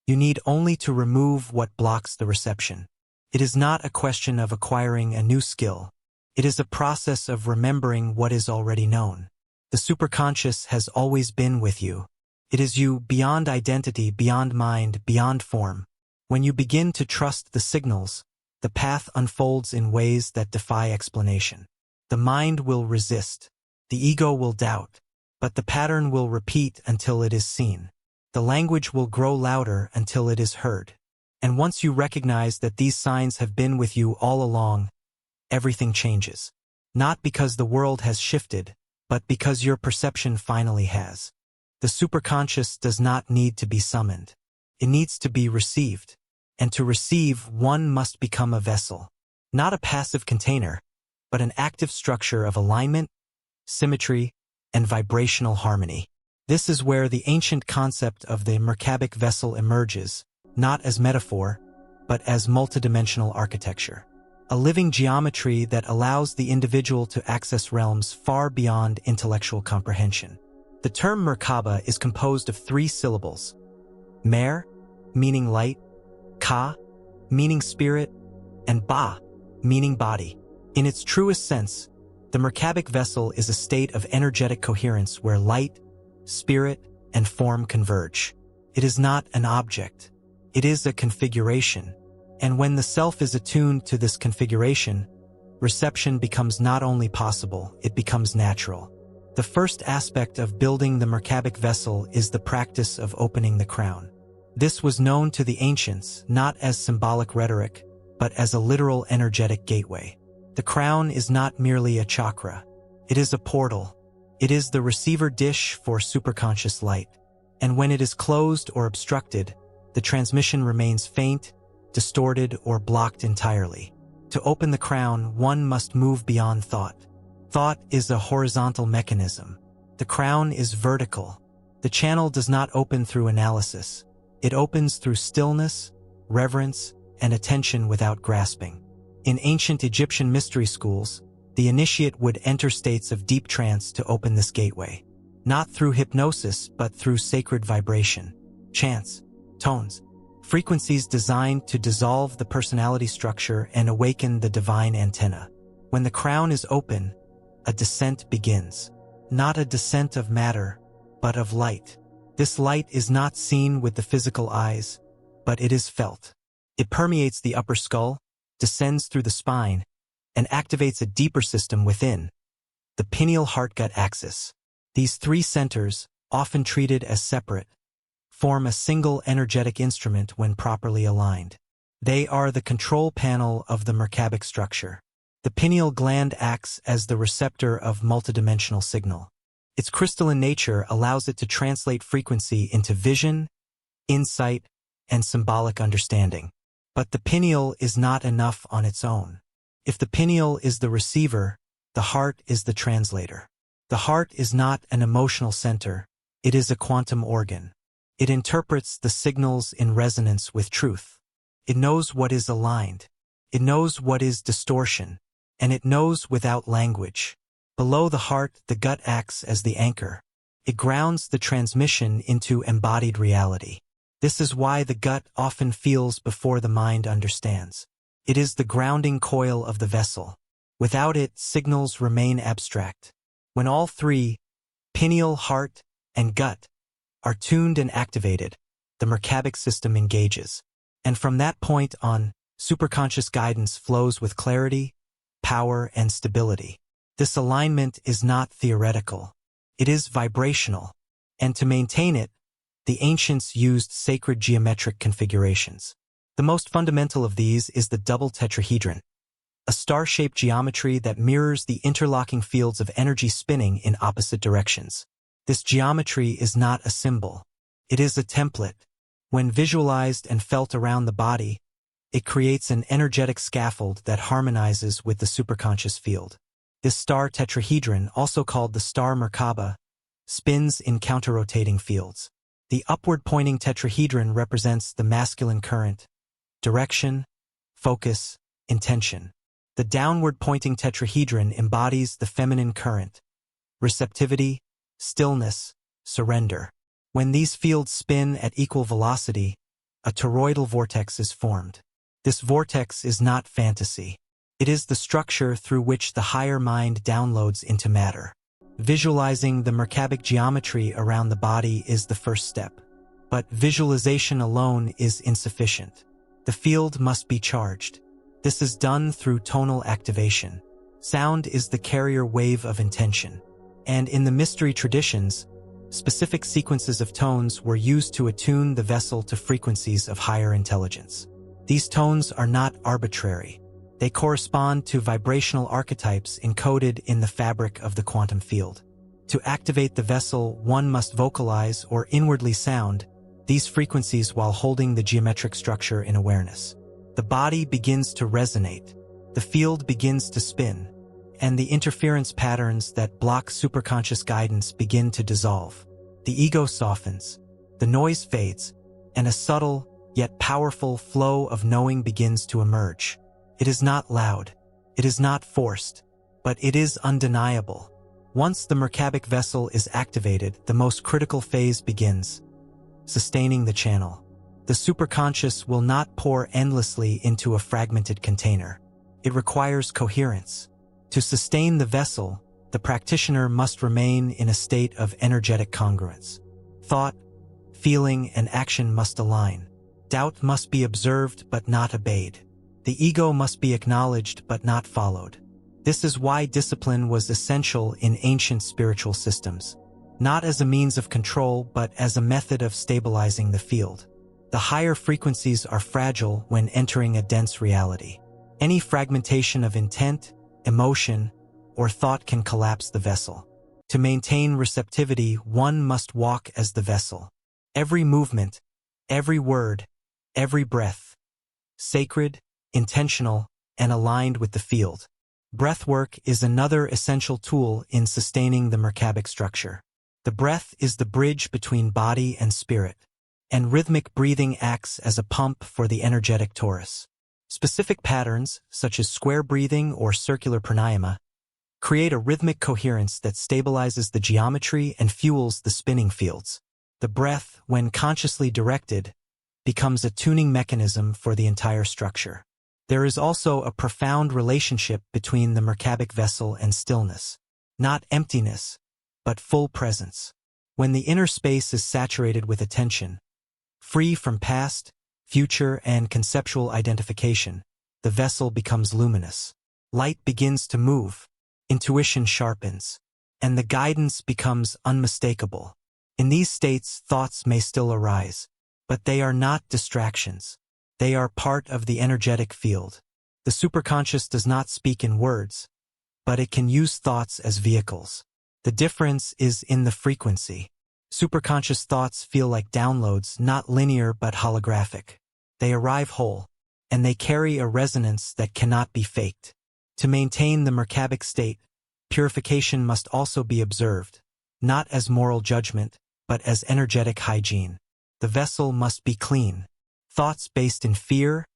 You need only to remove what blocks the reception. It is not a question of acquiring a new skill. It is a process of remembering what is already known. The superconscious has always been with you. It is you beyond identity, beyond mind, beyond form. When you begin to trust the signals, the path unfolds in ways that defy explanation. The mind will resist. The ego will doubt. But the pattern will repeat until it is seen. The language will grow louder until it is heard. And once you recognize that these signs have been with you all along, everything changes. Not because the world has shifted, but because your perception finally has. The superconscious does not need to be summoned. It needs to be received. And to receive, one must become a vessel. Not a passive container, but an active structure of alignment, symmetry, and vibrational harmony. This is where the ancient concept of the merkabic vessel emerges, not as metaphor, but as multidimensional architecture. A living geometry that allows the individual to access realms far beyond intellectual comprehension. The term merkaba is composed of 3 syllables. Mer, meaning light, ka, meaning spirit, and ba, meaning body. In its truest sense, the merkabic vessel is a state of energetic coherence where light, spirit, and form converge. It is not an object. It is a configuration. And when the self is attuned to this configuration, reception becomes not only possible, it becomes natural. The first aspect of building the merkabic vessel is the practice of opening the crown. This was known to the ancients not as symbolic rhetoric, but as a literal energetic gateway. The crown is not merely a chakra. It is a portal. It is the receiver dish for superconscious light. And when it is closed or obstructed, the transmission remains faint, distorted, or blocked entirely. To open the crown, one must move beyond thought. Thought is a horizontal mechanism. The crown is vertical. The channel does not open through analysis. It opens through stillness, reverence, and attention without grasping. In ancient Egyptian mystery schools, the initiate would enter states of deep trance to open this gateway. Not through hypnosis, but through sacred vibration, chants, tones, frequencies designed to dissolve the personality structure and awaken the divine antenna. When the crown is open, a descent begins. Not a descent of matter, but of light. This light is not seen with the physical eyes, but it is felt. It permeates the upper skull, descends through the spine, and activates a deeper system within, the pineal heart-gut axis. These three centers, often treated as separate, form a single energetic instrument when properly aligned. They are the control panel of the merkabic structure. The pineal gland acts as the receptor of multidimensional signal. Its crystalline nature allows it to translate frequency into vision, insight, and symbolic understanding. But the pineal is not enough on its own. If the pineal is the receiver, the heart is the translator. The heart is not an emotional center, it is a quantum organ. It interprets the signals in resonance with truth. It knows what is aligned. It knows what is distortion. And it knows without language. Below the heart, the gut acts as the anchor. It grounds the transmission into embodied reality. This is why the gut often feels before the mind understands. It is the grounding coil of the vessel. Without it, signals remain abstract. When all three, pineal, heart, and gut, are tuned and activated, the merkabic system engages. And from that point on, superconscious guidance flows with clarity, power, and stability. This alignment is not theoretical. It is vibrational. And to maintain it, the ancients used sacred geometric configurations. The most fundamental of these is the double tetrahedron, a star-shaped geometry that mirrors the interlocking fields of energy spinning in opposite directions. This geometry is not a symbol. It is a template. When visualized and felt around the body, it creates an energetic scaffold that harmonizes with the superconscious field. This star tetrahedron, also called the star merkaba, spins in counter-rotating fields. The upward-pointing tetrahedron represents the masculine current, direction, focus, intention. The downward-pointing tetrahedron embodies the feminine current, receptivity, stillness, surrender. When these fields spin at equal velocity, a toroidal vortex is formed. This vortex is not fantasy. It is the structure through which the higher mind downloads into matter. Visualizing the merkabic geometry around the body is the first step. But visualization alone is insufficient. The field must be charged. This is done through tonal activation. Sound is the carrier wave of intention. And in the mystery traditions, specific sequences of tones were used to attune the vessel to frequencies of higher intelligence. These tones are not arbitrary. They correspond to vibrational archetypes encoded in the fabric of the quantum field. To activate the vessel, one must vocalize or inwardly sound these frequencies while holding the geometric structure in awareness. The body begins to resonate, the field begins to spin, and the interference patterns that block superconscious guidance begin to dissolve. The ego softens, the noise fades, and a subtle, yet powerful flow of knowing begins to emerge. It is not loud, it is not forced, but it is undeniable. Once the merkabic vessel is activated, the most critical phase begins, sustaining the channel. The superconscious will not pour endlessly into a fragmented container. It requires coherence. To sustain the vessel, the practitioner must remain in a state of energetic congruence. Thought, feeling, and action must align. Doubt must be observed but not obeyed. The ego must be acknowledged but not followed. This is why discipline was essential in ancient spiritual systems, not as a means of control but as a method of stabilizing the field. The higher frequencies are fragile when entering a dense reality. Any fragmentation of intent, emotion, or thought can collapse the vessel. To maintain receptivity, one must walk as the vessel. Every movement, every word, every breath, sacred, intentional, and aligned with the field. Breathwork is another essential tool in sustaining the merkabic structure. The breath is the bridge between body and spirit, and rhythmic breathing acts as a pump for the energetic torus. Specific patterns, such as square breathing or circular pranayama, create a rhythmic coherence that stabilizes the geometry and fuels the spinning fields. The breath, when consciously directed, becomes a tuning mechanism for the entire structure. There is also a profound relationship between the merkabic vessel and stillness. Not emptiness, but full presence. When the inner space is saturated with attention, free from past, future, and conceptual identification, the vessel becomes luminous. Light begins to move, intuition sharpens, and the guidance becomes unmistakable. In these states, thoughts may still arise, but they are not distractions. They are part of the energetic field. The superconscious does not speak in words, but it can use thoughts as vehicles. The difference is in the frequency. Superconscious thoughts feel like downloads, not linear but holographic. They arrive whole, and they carry a resonance that cannot be faked. To maintain the merkabic state, purification must also be observed, not as moral judgment, but as energetic hygiene. The vessel must be clean. Thoughts based in fear,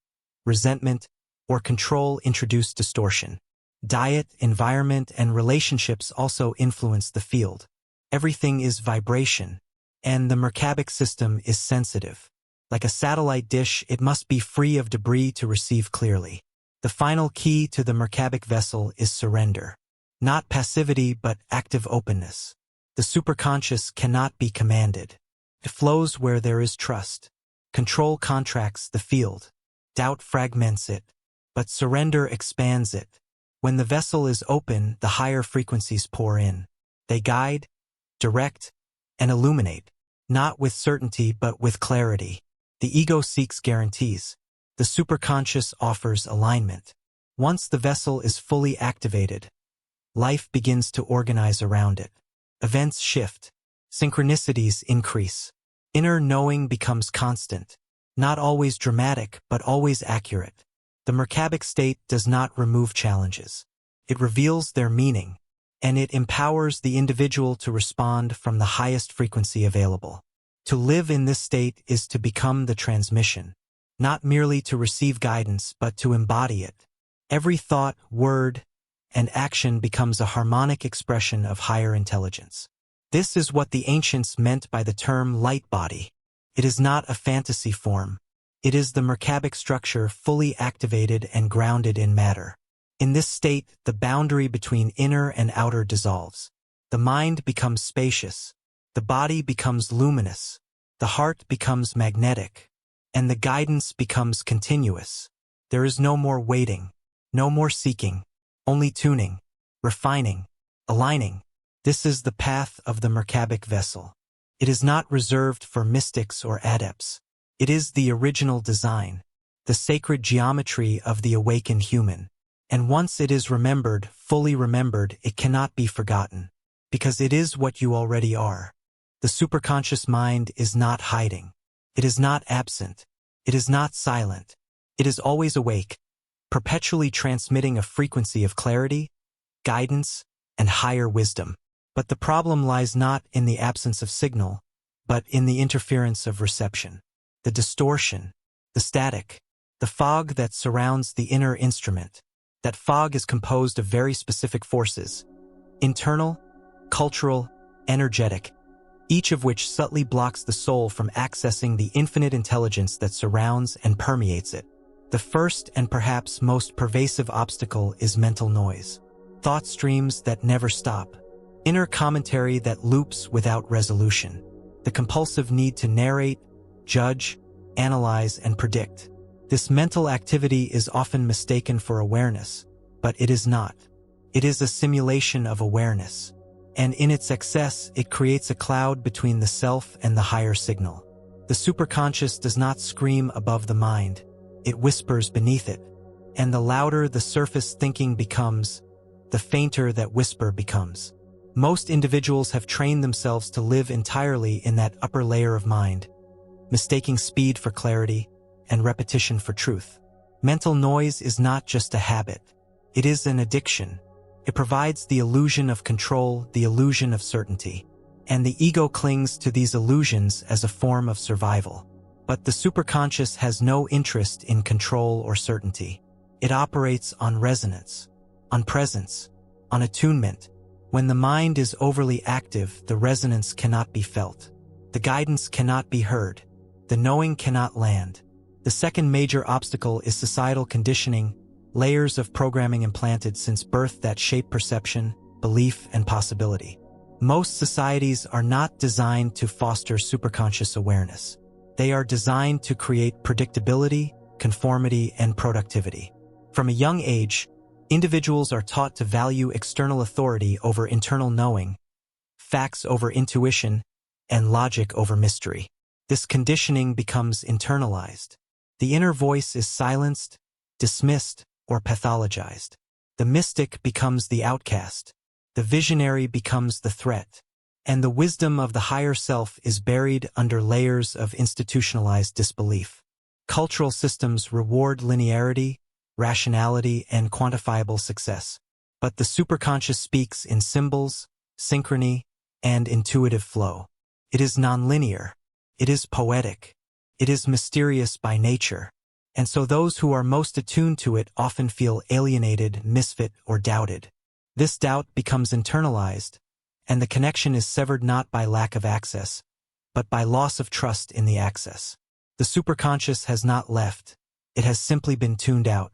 resentment, or control introduce distortion. Diet, environment, and relationships also influence the field. Everything is vibration, and the merkabic system is sensitive. Like a satellite dish, it must be free of debris to receive clearly. The final key to the merkabic vessel is surrender. Not passivity, but active openness. The superconscious cannot be commanded. It flows where there is trust. Control contracts the field. Doubt fragments it, but surrender expands it. When the vessel is open, the higher frequencies pour in. They guide, direct, and illuminate, not with certainty but with clarity. The ego seeks guarantees. The superconscious offers alignment. Once the vessel is fully activated, life begins to organize around it. Events shift. Synchronicities increase. Inner knowing becomes constant. Not always dramatic, but always accurate. The merkabic state does not remove challenges. It reveals their meaning, and it empowers the individual to respond from the highest frequency available. To live in this state is to become the transmission, not merely to receive guidance, but to embody it. Every thought, word, and action becomes a harmonic expression of higher intelligence. This is what the ancients meant by the term light body. It is not a fantasy form. It is the merkabic structure fully activated and grounded in matter. In this state, the boundary between inner and outer dissolves. The mind becomes spacious. The body becomes luminous. The heart becomes magnetic. And the guidance becomes continuous. There is no more waiting, no more seeking, only tuning, refining, aligning. This is the path of the merkabic vessel. It is not reserved for mystics or adepts. It is the original design, the sacred geometry of the awakened human. And once it is remembered, fully remembered, it cannot be forgotten, because it is what you already are. The superconscious mind is not hiding. It is not absent. It is not silent. It is always awake, perpetually transmitting a frequency of clarity, guidance, and higher wisdom. But the problem lies not in the absence of signal, but in the interference of reception, the distortion, the static, the fog that surrounds the inner instrument. That fog is composed of very specific forces, internal, cultural, energetic, each of which subtly blocks the soul from accessing the infinite intelligence that surrounds and permeates it. The first and perhaps most pervasive obstacle is mental noise, thought streams that never stop, inner commentary that loops without resolution, the compulsive need to narrate, judge, analyze, and predict. This mental activity is often mistaken for awareness, but it is not. It is a simulation of awareness, and in its excess, it creates a cloud between the self and the higher signal. The superconscious does not scream above the mind, it whispers beneath it, and the louder the surface thinking becomes, the fainter that whisper becomes. Most individuals have trained themselves to live entirely in that upper layer of mind, mistaking speed for clarity and repetition for truth. Mental noise is not just a habit. It is an addiction. It provides the illusion of control, the illusion of certainty, and the ego clings to these illusions as a form of survival. But the superconscious has no interest in control or certainty. It operates on resonance, on presence, on attunement. When the mind is overly active, the resonance cannot be felt. The guidance cannot be heard. The knowing cannot land. The second major obstacle is societal conditioning, layers of programming implanted since birth that shape perception, belief, and possibility. Most societies are not designed to foster superconscious awareness. They are designed to create predictability, conformity, and productivity. From a young age, individuals are taught to value external authority over internal knowing, facts over intuition, and logic over mystery. This conditioning becomes internalized. The inner voice is silenced, dismissed, or pathologized. The mystic becomes the outcast. The visionary becomes the threat. And the wisdom of the higher self is buried under layers of institutionalized disbelief. Cultural systems reward linearity, rationality, and quantifiable success. But the superconscious speaks in symbols, synchrony, and intuitive flow. It is nonlinear. It is poetic. It is mysterious by nature. And so those who are most attuned to it often feel alienated, misfit, or doubted. This doubt becomes internalized, and the connection is severed not by lack of access, but by loss of trust in the access. The superconscious has not left. It has simply been tuned out.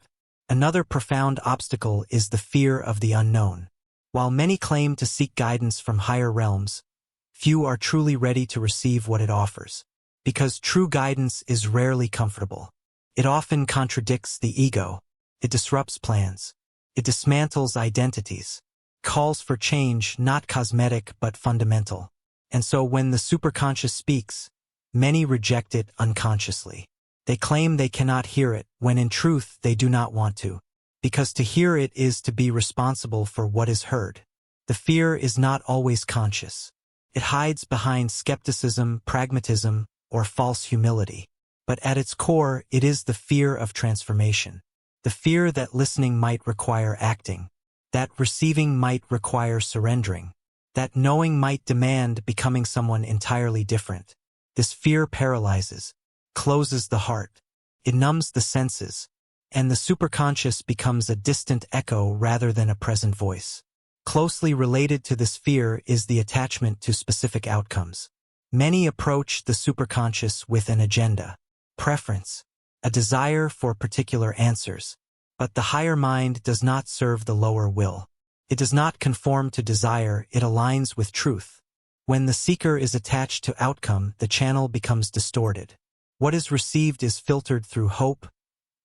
Another profound obstacle is the fear of the unknown. While many claim to seek guidance from higher realms, few are truly ready to receive what it offers. Because true guidance is rarely comfortable. It often contradicts the ego. It disrupts plans. It dismantles identities. Calls for change not cosmetic but fundamental. And so when the superconscious speaks, many reject it unconsciously. They claim they cannot hear it, when in truth they do not want to. Because to hear it is to be responsible for what is heard. The fear is not always conscious. It hides behind skepticism, pragmatism, or false humility. But at its core, it is the fear of transformation. The fear that listening might require acting. That receiving might require surrendering. That knowing might demand becoming someone entirely different. This fear paralyzes, closes the heart. It numbs the senses. And the superconscious becomes a distant echo rather than a present voice. Closely related to this fear is the attachment to specific outcomes. Many approach the superconscious with an agenda, preference, a desire for particular answers. But the higher mind does not serve the lower will. It does not conform to desire, it aligns with truth. When the seeker is attached to outcome, the channel becomes distorted. What is received is filtered through hope,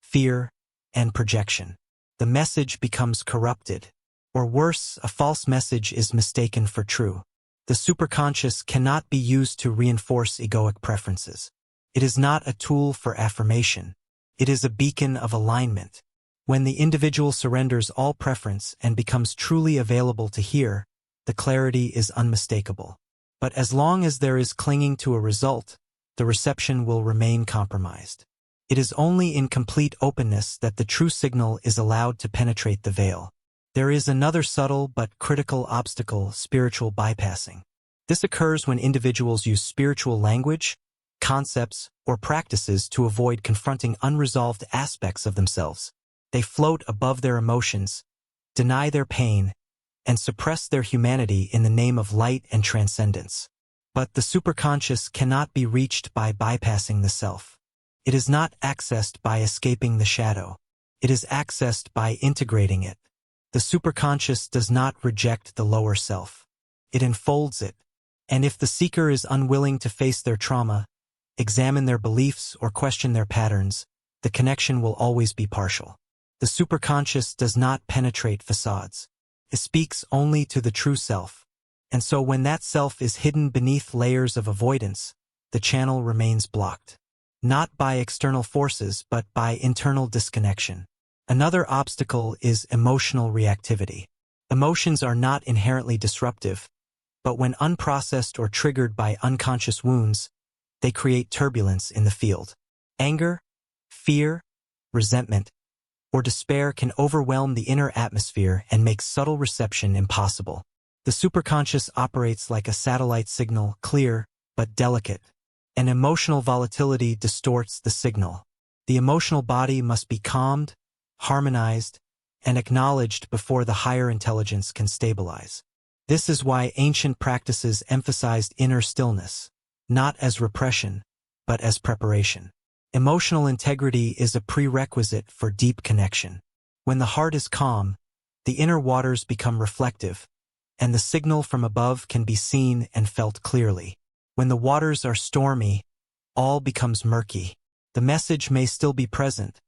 fear, and projection. The message becomes corrupted. Or worse, a false message is mistaken for true. The superconscious cannot be used to reinforce egoic preferences. It is not a tool for affirmation. It is a beacon of alignment. When the individual surrenders all preference and becomes truly available to hear, the clarity is unmistakable. But as long as there is clinging to a result, the reception will remain compromised. It is only in complete openness that the true signal is allowed to penetrate the veil. There is another subtle but critical obstacle: spiritual bypassing. This occurs when individuals use spiritual language, concepts, or practices to avoid confronting unresolved aspects of themselves. They float above their emotions, deny their pain, and suppress their humanity in the name of light and transcendence. But the superconscious cannot be reached by bypassing the self. It is not accessed by escaping the shadow. It is accessed by integrating it. The superconscious does not reject the lower self. It enfolds it. And if the seeker is unwilling to face their trauma, examine their beliefs, or question their patterns, the connection will always be partial. The superconscious does not penetrate facades. It speaks only to the true self. And so when that self is hidden beneath layers of avoidance, the channel remains blocked. Not by external forces, but by internal disconnection. Another obstacle is emotional reactivity. Emotions are not inherently disruptive, but when unprocessed or triggered by unconscious wounds, they create turbulence in the field. Anger, fear, resentment, or despair can overwhelm the inner atmosphere and make subtle reception impossible. The superconscious operates like a satellite signal, clear but delicate, and emotional volatility distorts the signal. The emotional body must be calmed, harmonized, and acknowledged before the higher intelligence can stabilize. This is why ancient practices emphasized inner stillness, not as repression, but as preparation. Emotional integrity is a prerequisite for deep connection. When the heart is calm, the inner waters become reflective, and the signal from above can be seen and felt clearly. When the waters are stormy, all becomes murky. The message may still be present,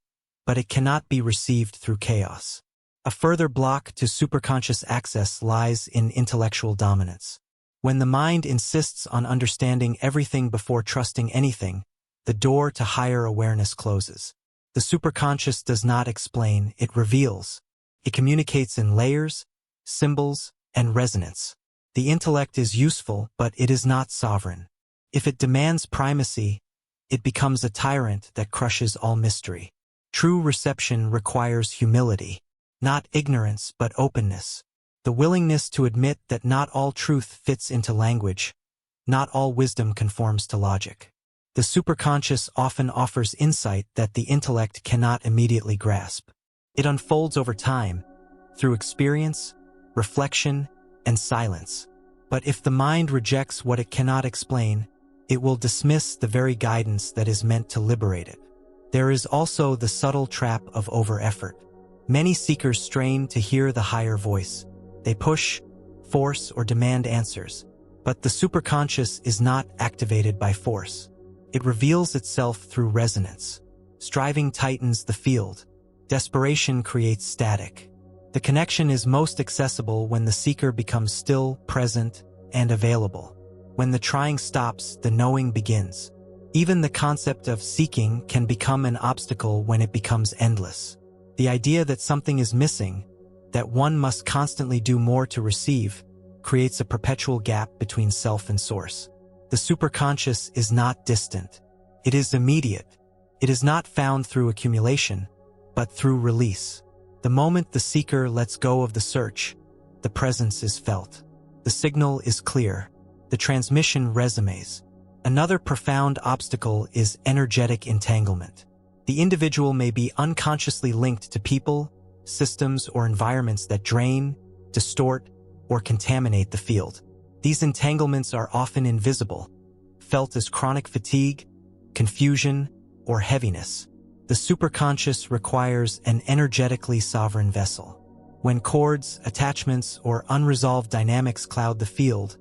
but it cannot be received through chaos. A further block to superconscious access lies in intellectual dominance. When the mind insists on understanding everything before trusting anything, the door to higher awareness closes. The superconscious does not explain, it reveals. It communicates in layers, symbols, and resonance. The intellect is useful, but it is not sovereign. If it demands primacy, it becomes a tyrant that crushes all mystery. True reception requires humility, not ignorance but openness. The willingness to admit that not all truth fits into language, not all wisdom conforms to logic. The superconscious often offers insight that the intellect cannot immediately grasp. It unfolds over time, through experience, reflection, and silence. But if the mind rejects what it cannot explain, it will dismiss the very guidance that is meant to liberate it. There is also the subtle trap of over-effort. Many seekers strain to hear the higher voice. They push, force, or demand answers. But the superconscious is not activated by force. It reveals itself through resonance. Striving tightens the field. Desperation creates static. The connection is most accessible when the seeker becomes still, present, and available. When the trying stops, the knowing begins. Even the concept of seeking can become an obstacle when it becomes endless. The idea that something is missing, that one must constantly do more to receive, creates a perpetual gap between self and source. The superconscious is not distant. It is immediate. It is not found through accumulation, but through release. The moment the seeker lets go of the search, the presence is felt. The signal is clear. The transmission resonates. Another profound obstacle is energetic entanglement. The individual may be unconsciously linked to people, systems, or environments that drain, distort, or contaminate the field. These entanglements are often invisible, felt as chronic fatigue, confusion, or heaviness. The superconscious requires an energetically sovereign vessel. When cords, attachments, or unresolved dynamics cloud the field,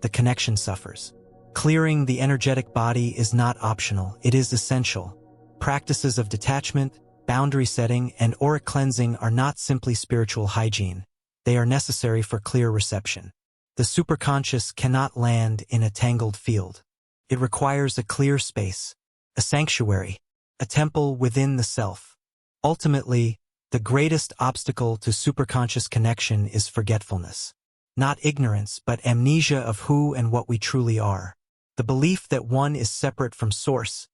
the connection suffers. Clearing the energetic body is not optional, it is essential. Practices of detachment, boundary setting, and auric cleansing are not simply spiritual hygiene. They are necessary for clear reception. The superconscious cannot land in a tangled field. It requires a clear space, a sanctuary, a temple within the self. Ultimately, the greatest obstacle to superconscious connection is forgetfulness. Not ignorance, but amnesia of who and what we truly are. The belief that one is separate from source,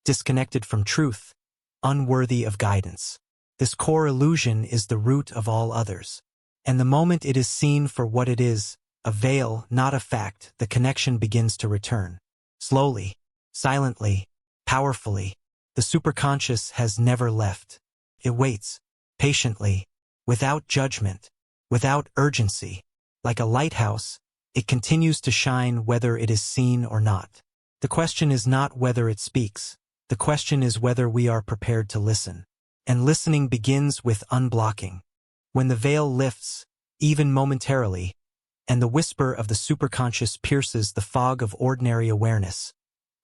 disconnected from truth, unworthy of guidance. This core illusion is the root of all others. And the moment it is seen for what it is, a veil, not a fact, the connection begins to return. Slowly, silently, powerfully, the superconscious has never left. It waits, patiently, without judgment, without urgency. Like a lighthouse, it continues to shine whether it is seen or not. The question is not whether it speaks. The question is whether we are prepared to listen. And listening begins with unblocking. When the veil lifts, even momentarily, and the whisper of the superconscious pierces the fog of ordinary awareness,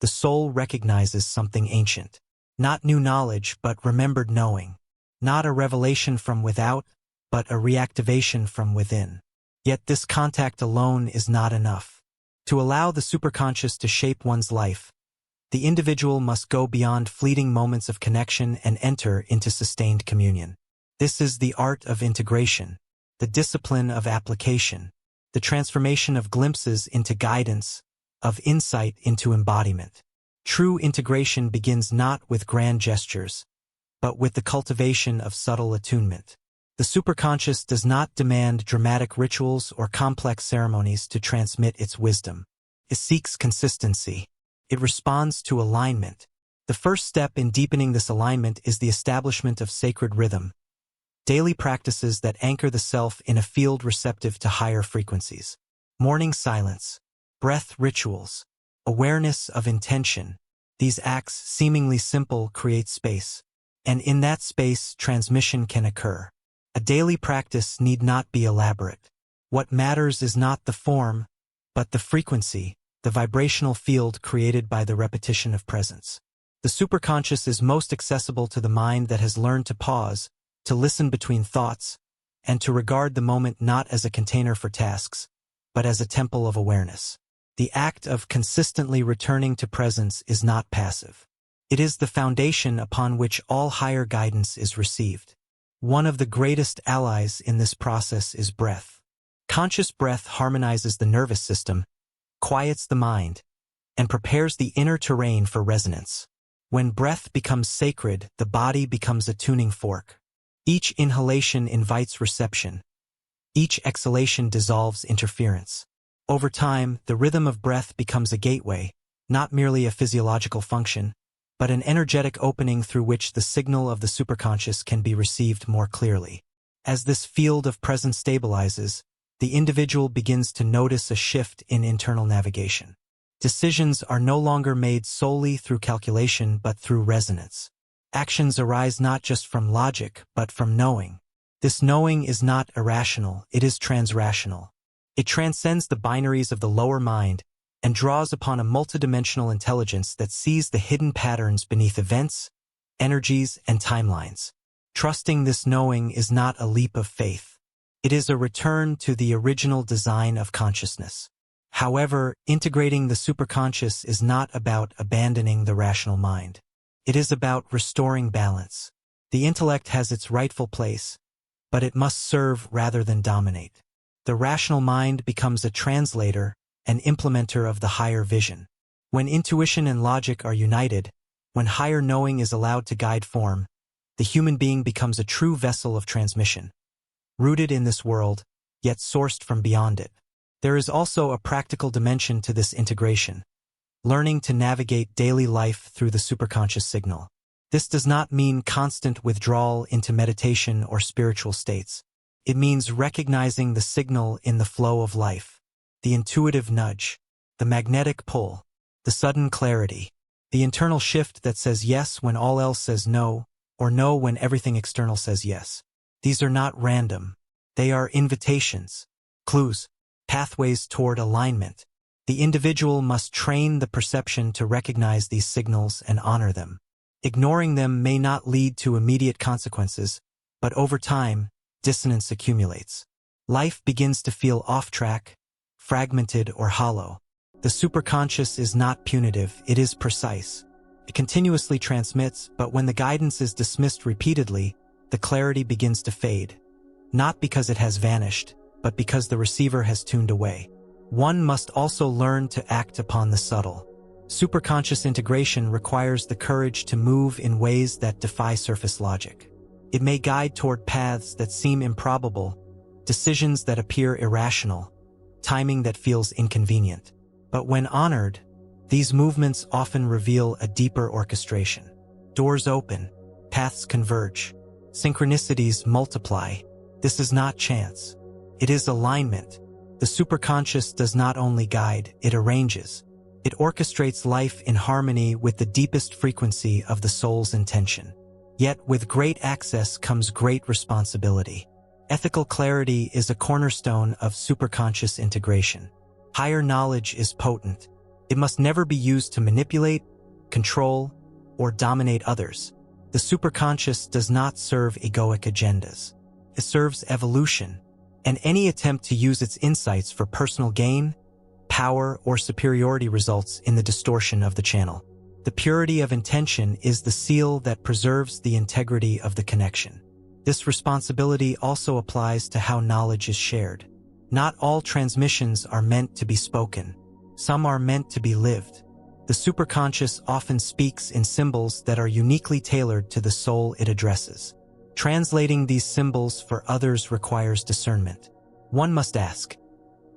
the soul recognizes something ancient. Not new knowledge, but remembered knowing. Not a revelation from without, but a reactivation from within. Yet this contact alone is not enough. To allow the superconscious to shape one's life, the individual must go beyond fleeting moments of connection and enter into sustained communion. This is the art of integration, the discipline of application, the transformation of glimpses into guidance, of insight into embodiment. True integration begins not with grand gestures, but with the cultivation of subtle attunement. The superconscious does not demand dramatic rituals or complex ceremonies to transmit its wisdom. It seeks consistency. It responds to alignment. The first step in deepening this alignment is the establishment of sacred rhythm, daily practices that anchor the self in a field receptive to higher frequencies. Morning silence, breath rituals, awareness of intention. These acts, seemingly simple, create space. And in that space, transmission can occur. A daily practice need not be elaborate. What matters is not the form, but the frequency, the vibrational field created by the repetition of presence. The superconscious is most accessible to the mind that has learned to pause, to listen between thoughts, and to regard the moment not as a container for tasks, but as a temple of awareness. The act of consistently returning to presence is not passive. It is the foundation upon which all higher guidance is received. One of the greatest allies in this process is breath. Conscious breath harmonizes the nervous system, quiets the mind, and prepares the inner terrain for resonance. When breath becomes sacred, the body becomes a tuning fork. Each inhalation invites reception. Each exhalation dissolves interference. Over time, the rhythm of breath becomes a gateway, not merely a physiological function, but an energetic opening through which the signal of the superconscious can be received more clearly. As this field of presence stabilizes, the individual begins to notice a shift in internal navigation. Decisions are no longer made solely through calculation but through resonance. Actions arise not just from logic but from knowing. This knowing is not irrational, it is transrational. It transcends the binaries of the lower mind and draws upon a multidimensional intelligence that sees the hidden patterns beneath events, energies, and timelines. Trusting this knowing is not a leap of faith. It is a return to the original design of consciousness. However, integrating the superconscious is not about abandoning the rational mind. It is about restoring balance. The intellect has its rightful place, but it must serve rather than dominate. The rational mind becomes a translator, an implementer of the higher vision. When intuition and logic are united, when higher knowing is allowed to guide form, the human being becomes a true vessel of transmission, rooted in this world, yet sourced from beyond it. There is also a practical dimension to this integration, learning to navigate daily life through the superconscious signal. This does not mean constant withdrawal into meditation or spiritual states. It means recognizing the signal in the flow of life, the intuitive nudge, the magnetic pull, the sudden clarity, the internal shift that says yes when all else says no, or no when everything external says yes. These are not random. They are invitations, clues, pathways toward alignment. The individual must train the perception to recognize these signals and honor them. Ignoring them may not lead to immediate consequences, but over time, dissonance accumulates. Life begins to feel off track, fragmented, or hollow. The superconscious is not punitive, it is precise. It continuously transmits, but when the guidance is dismissed repeatedly, the clarity begins to fade. Not because it has vanished, but because the receiver has tuned away. One must also learn to act upon the subtle. Superconscious integration requires the courage to move in ways that defy surface logic. It may guide toward paths that seem improbable, decisions that appear irrational, timing that feels inconvenient. But when honored, these movements often reveal a deeper orchestration. Doors open, paths converge, synchronicities multiply. This is not chance. It is alignment. The superconscious does not only guide, it arranges. It orchestrates life in harmony with the deepest frequency of the soul's intention. Yet with great access comes great responsibility. Ethical clarity is a cornerstone of superconscious integration. Higher knowledge is potent. It must never be used to manipulate, control, or dominate others. The superconscious does not serve egoic agendas. It serves evolution, and any attempt to use its insights for personal gain, power, or superiority results in the distortion of the channel. The purity of intention is the seal that preserves the integrity of the connection. This responsibility also applies to how knowledge is shared. Not all transmissions are meant to be spoken. Some are meant to be lived. The superconscious often speaks in symbols that are uniquely tailored to the soul it addresses. Translating these symbols for others requires discernment. One must ask,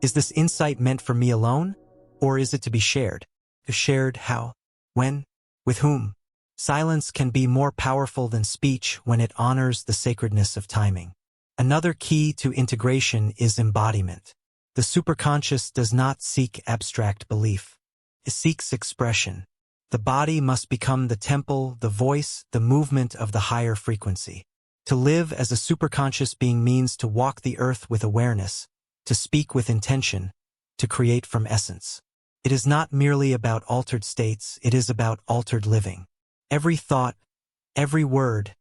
is this insight meant for me alone, or is it to be shared? shared how, when, with whom. Silence can be more powerful than speech when it honors the sacredness of timing. Another key to integration is embodiment. The superconscious does not seek abstract belief. It seeks expression. The body must become the temple, the voice, the movement of the higher frequency. To live as a superconscious being means to walk the earth with awareness, to speak with intention, to create from essence. It is not merely about altered states, it is about altered living. Every thought, every word,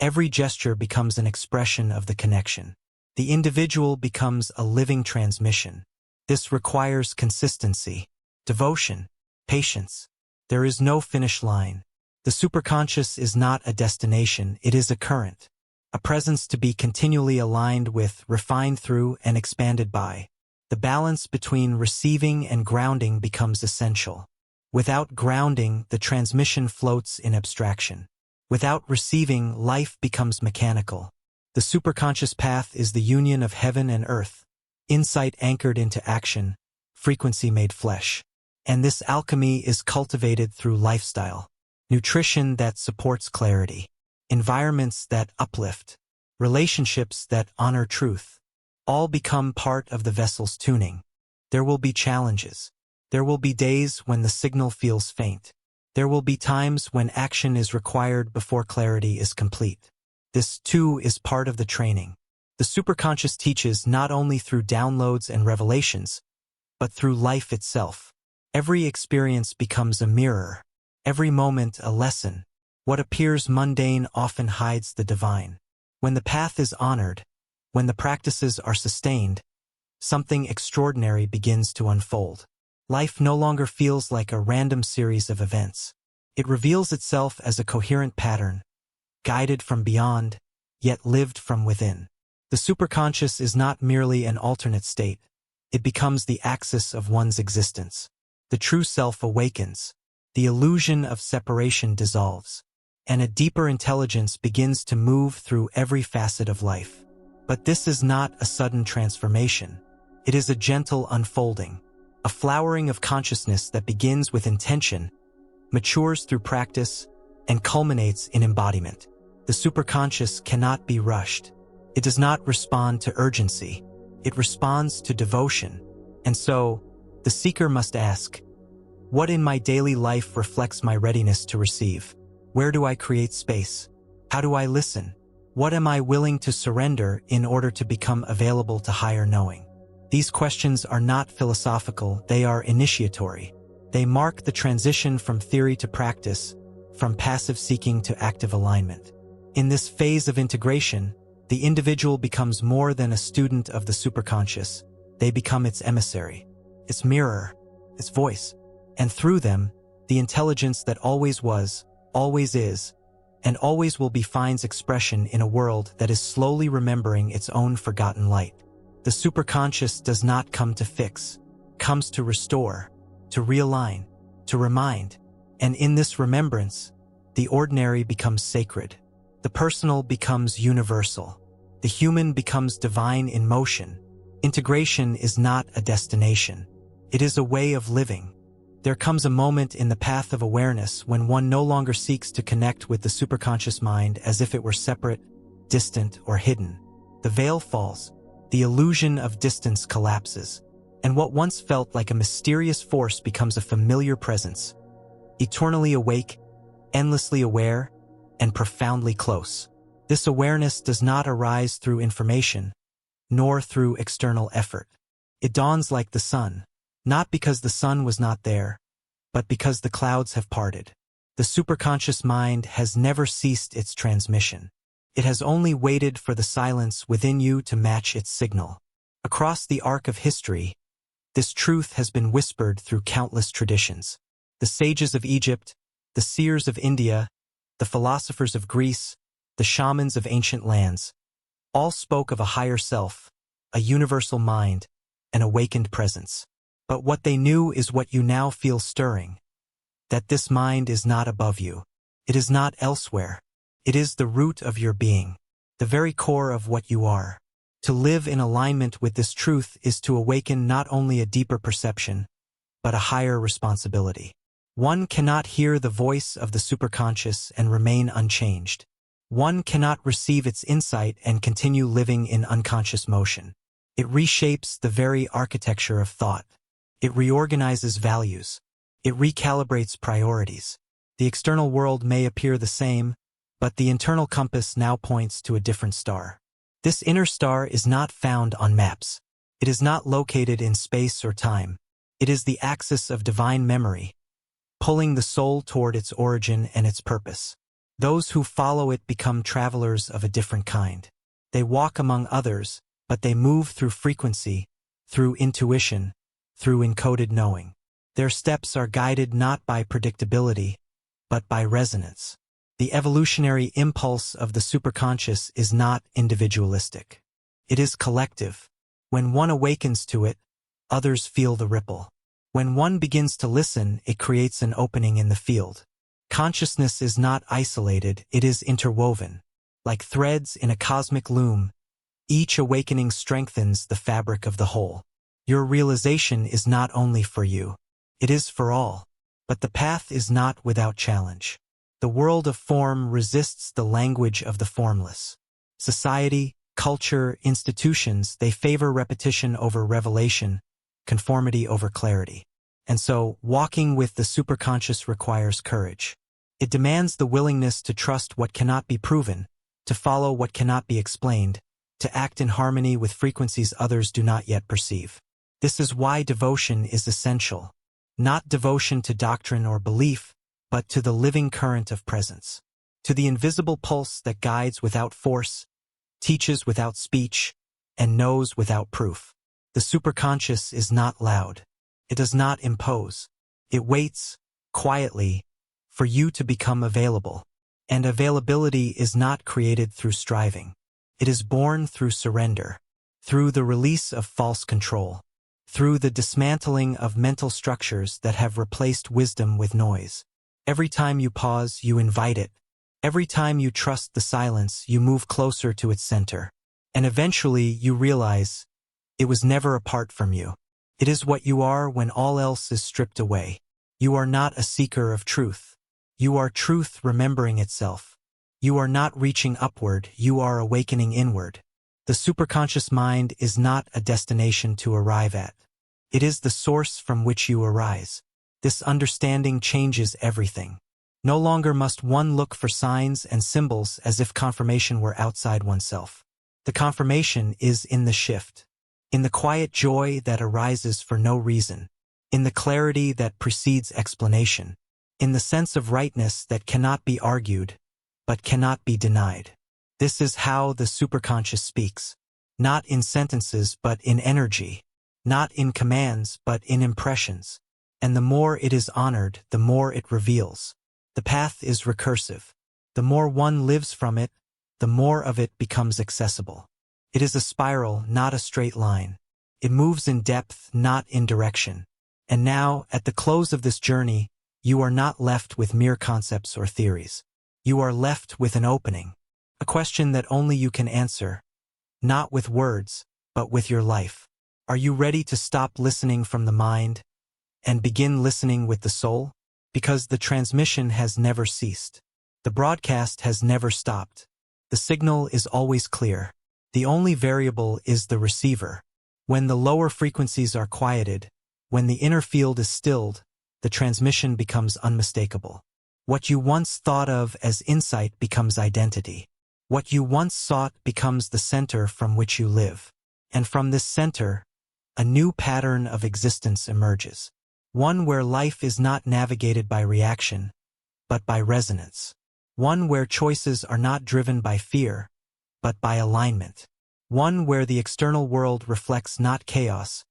every gesture becomes an expression of the connection. The individual becomes a living transmission. This requires consistency, devotion, patience. There is no finish line. The superconscious is not a destination, it is a current. A presence to be continually aligned with, refined through, and expanded by. The balance between receiving and grounding becomes essential. Without grounding, the transmission floats in abstraction. Without receiving, life becomes mechanical. The superconscious path is the union of heaven and earth, insight anchored into action, frequency made flesh. And this alchemy is cultivated through lifestyle, nutrition that supports clarity, environments that uplift, relationships that honor truth. All become part of the vessel's tuning. There will be challenges. There will be days when the signal feels faint. There will be times when action is required before clarity is complete. This, too, is part of the training. The superconscious teaches not only through downloads and revelations, but through life itself. Every experience becomes a mirror, every moment a lesson. What appears mundane often hides the divine. When the path is honored, when the practices are sustained, something extraordinary begins to unfold. Life no longer feels like a random series of events. It reveals itself as a coherent pattern, guided from beyond, yet lived from within. The superconscious is not merely an alternate state. It becomes the axis of one's existence. The true self awakens. The illusion of separation dissolves. And a deeper intelligence begins to move through every facet of life. But this is not a sudden transformation. It is a gentle unfolding. A flowering of consciousness that begins with intention, matures through practice, and culminates in embodiment. The superconscious cannot be rushed. It does not respond to urgency. It responds to devotion. And so, the seeker must ask, what in my daily life reflects my readiness to receive? Where do I create space? How do I listen? What am I willing to surrender in order to become available to higher knowing? These questions are not philosophical, they are initiatory. They mark the transition from theory to practice, from passive seeking to active alignment. In this phase of integration, the individual becomes more than a student of the superconscious. They become its emissary, its mirror, its voice. And through them, the intelligence that always was, always is, and always will be finds expression in a world that is slowly remembering its own forgotten light. The superconscious does not come to fix, comes to restore, to realign, to remind. And in this remembrance, the ordinary becomes sacred. The personal becomes universal. The human becomes divine in motion. Integration is not a destination. It is a way of living. There comes a moment in the path of awareness when one no longer seeks to connect with the superconscious mind as if it were separate, distant, or hidden. The veil falls. The illusion of distance collapses, and what once felt like a mysterious force becomes a familiar presence, eternally awake, endlessly aware, and profoundly close. This awareness does not arise through information, nor through external effort. It dawns like the sun, not because the sun was not there, but because the clouds have parted. The superconscious mind has never ceased its transmission. It has only waited for the silence within you to match its signal. Across the arc of history, this truth has been whispered through countless traditions. The sages of Egypt, the seers of India, the philosophers of Greece, the shamans of ancient lands, all spoke of a higher self, a universal mind, an awakened presence. But what they knew is what you now feel stirring, that this mind is not above you. It is not elsewhere. It is the root of your being, the very core of what you are. To live in alignment with this truth is to awaken not only a deeper perception, but a higher responsibility. One cannot hear the voice of the superconscious and remain unchanged. One cannot receive its insight and continue living in unconscious motion. It reshapes the very architecture of thought. It reorganizes values. It recalibrates priorities. The external world may appear the same, but the internal compass now points to a different star. This inner star is not found on maps. It is not located in space or time. It is the axis of divine memory, pulling the soul toward its origin and its purpose. Those who follow it become travelers of a different kind. They walk among others, but they move through frequency, through intuition, through encoded knowing. Their steps are guided not by predictability, but by resonance. The evolutionary impulse of the superconscious is not individualistic. It is collective. When one awakens to it, others feel the ripple. When one begins to listen, it creates an opening in the field. Consciousness is not isolated, it is interwoven. Like threads in a cosmic loom, each awakening strengthens the fabric of the whole. Your realization is not only for you. It is for all. But the path is not without challenge. The world of form resists the language of the formless. Society, culture, institutions, they favor repetition over revelation, conformity over clarity. And so, walking with the superconscious requires courage. It demands the willingness to trust what cannot be proven, to follow what cannot be explained, to act in harmony with frequencies others do not yet perceive. This is why devotion is essential. Not devotion to doctrine or belief, but to the living current of presence. To the invisible pulse that guides without force, teaches without speech, and knows without proof. The superconscious is not loud. It does not impose. It waits, quietly, for you to become available. And availability is not created through striving. It is born through surrender, through the release of false control, through the dismantling of mental structures that have replaced wisdom with noise. Every time you pause, you invite it. Every time you trust the silence, you move closer to its center. And eventually you realize, it was never apart from you. It is what you are when all else is stripped away. You are not a seeker of truth. You are truth remembering itself. You are not reaching upward, you are awakening inward. The superconscious mind is not a destination to arrive at. It is the source from which you arise. This understanding changes everything. No longer must one look for signs and symbols as if confirmation were outside oneself. The confirmation is in the shift, in the quiet joy that arises for no reason, in the clarity that precedes explanation, in the sense of rightness that cannot be argued, but cannot be denied. This is how the superconscious speaks, not in sentences but in energy, not in commands but in impressions. And the more it is honored, the more it reveals. The path is recursive. The more one lives from it, the more of it becomes accessible. It is a spiral, not a straight line. It moves in depth, not in direction. And now, at the close of this journey, you are not left with mere concepts or theories. You are left with an opening, a question that only you can answer, not with words, but with your life. Are you ready to stop listening from the mind and begin listening with the soul? Because the transmission has never ceased. The broadcast has never stopped. The signal is always clear. The only variable is the receiver. When the lower frequencies are quieted, when the inner field is stilled, the transmission becomes unmistakable. What you once thought of as insight becomes identity. What you once sought becomes the center from which you live. And from this center, a new pattern of existence emerges. One where life is not navigated by reaction, but by resonance. One where choices are not driven by fear, but by alignment. One where the external world reflects not chaos,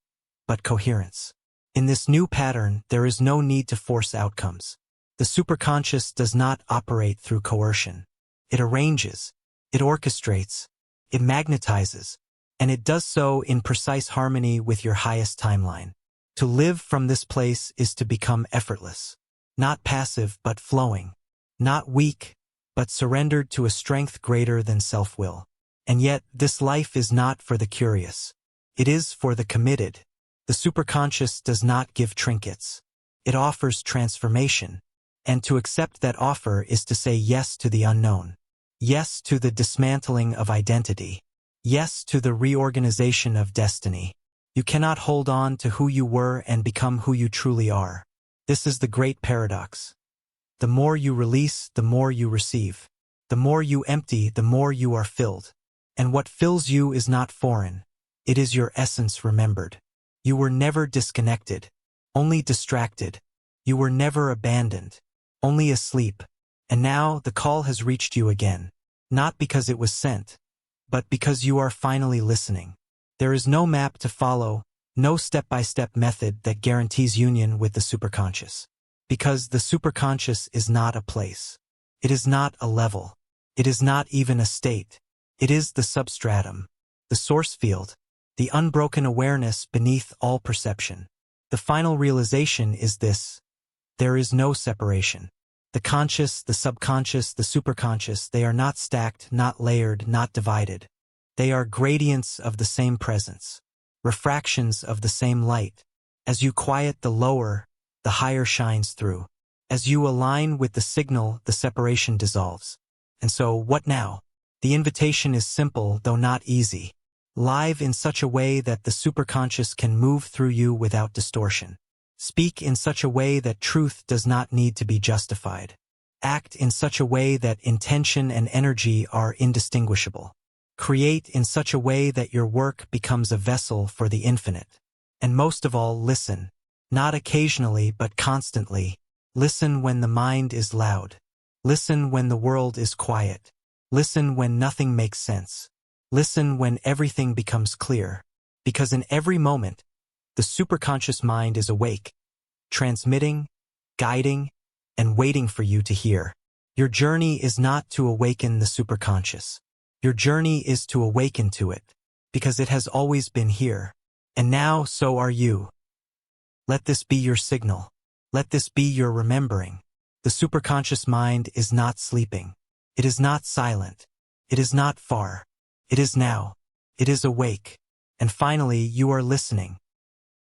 but coherence. In this new pattern, there is no need to force outcomes. The superconscious does not operate through coercion. It arranges, it orchestrates, it magnetizes, and it does so in precise harmony with your highest timeline. To live from this place is to become effortless, not passive but flowing, not weak, but surrendered to a strength greater than self-will. And yet, this life is not for the curious. It is for the committed. The superconscious does not give trinkets. It offers transformation. And to accept that offer is to say yes to the unknown. Yes to the dismantling of identity. Yes to the reorganization of destiny. You cannot hold on to who you were and become who you truly are. This is the great paradox. The more you release, the more you receive. The more you empty, the more you are filled. And what fills you is not foreign. It is your essence remembered. You were never disconnected, only distracted. You were never abandoned, only asleep. And now the call has reached you again. Not because it was sent, but because you are finally listening. There is no map to follow, no step-by-step method that guarantees union with the superconscious. Because the superconscious is not a place. It is not a level. It is not even a state. It is the substratum, the source field, the unbroken awareness beneath all perception. The final realization is this: there is no separation. The conscious, the subconscious, the superconscious, they are not stacked, not layered, not divided. They are gradients of the same presence, refractions of the same light. As you quiet the lower, the higher shines through. As you align with the signal, the separation dissolves. And so, what now? The invitation is simple, though not easy. Live in such a way that the superconscious can move through you without distortion. Speak in such a way that truth does not need to be justified. Act in such a way that intention and energy are indistinguishable. Create in such a way that your work becomes a vessel for the infinite. And most of all, listen. Not occasionally, but constantly. Listen when the mind is loud. Listen when the world is quiet. Listen when nothing makes sense. Listen when everything becomes clear. Because in every moment, the superconscious mind is awake, transmitting, guiding, and waiting for you to hear. Your journey is not to awaken the superconscious. Your journey is to awaken to it, because it has always been here. And now, so are you. Let this be your signal. Let this be your remembering. The superconscious mind is not sleeping. It is not silent. It is not far. It is now. It is awake. And finally, you are listening.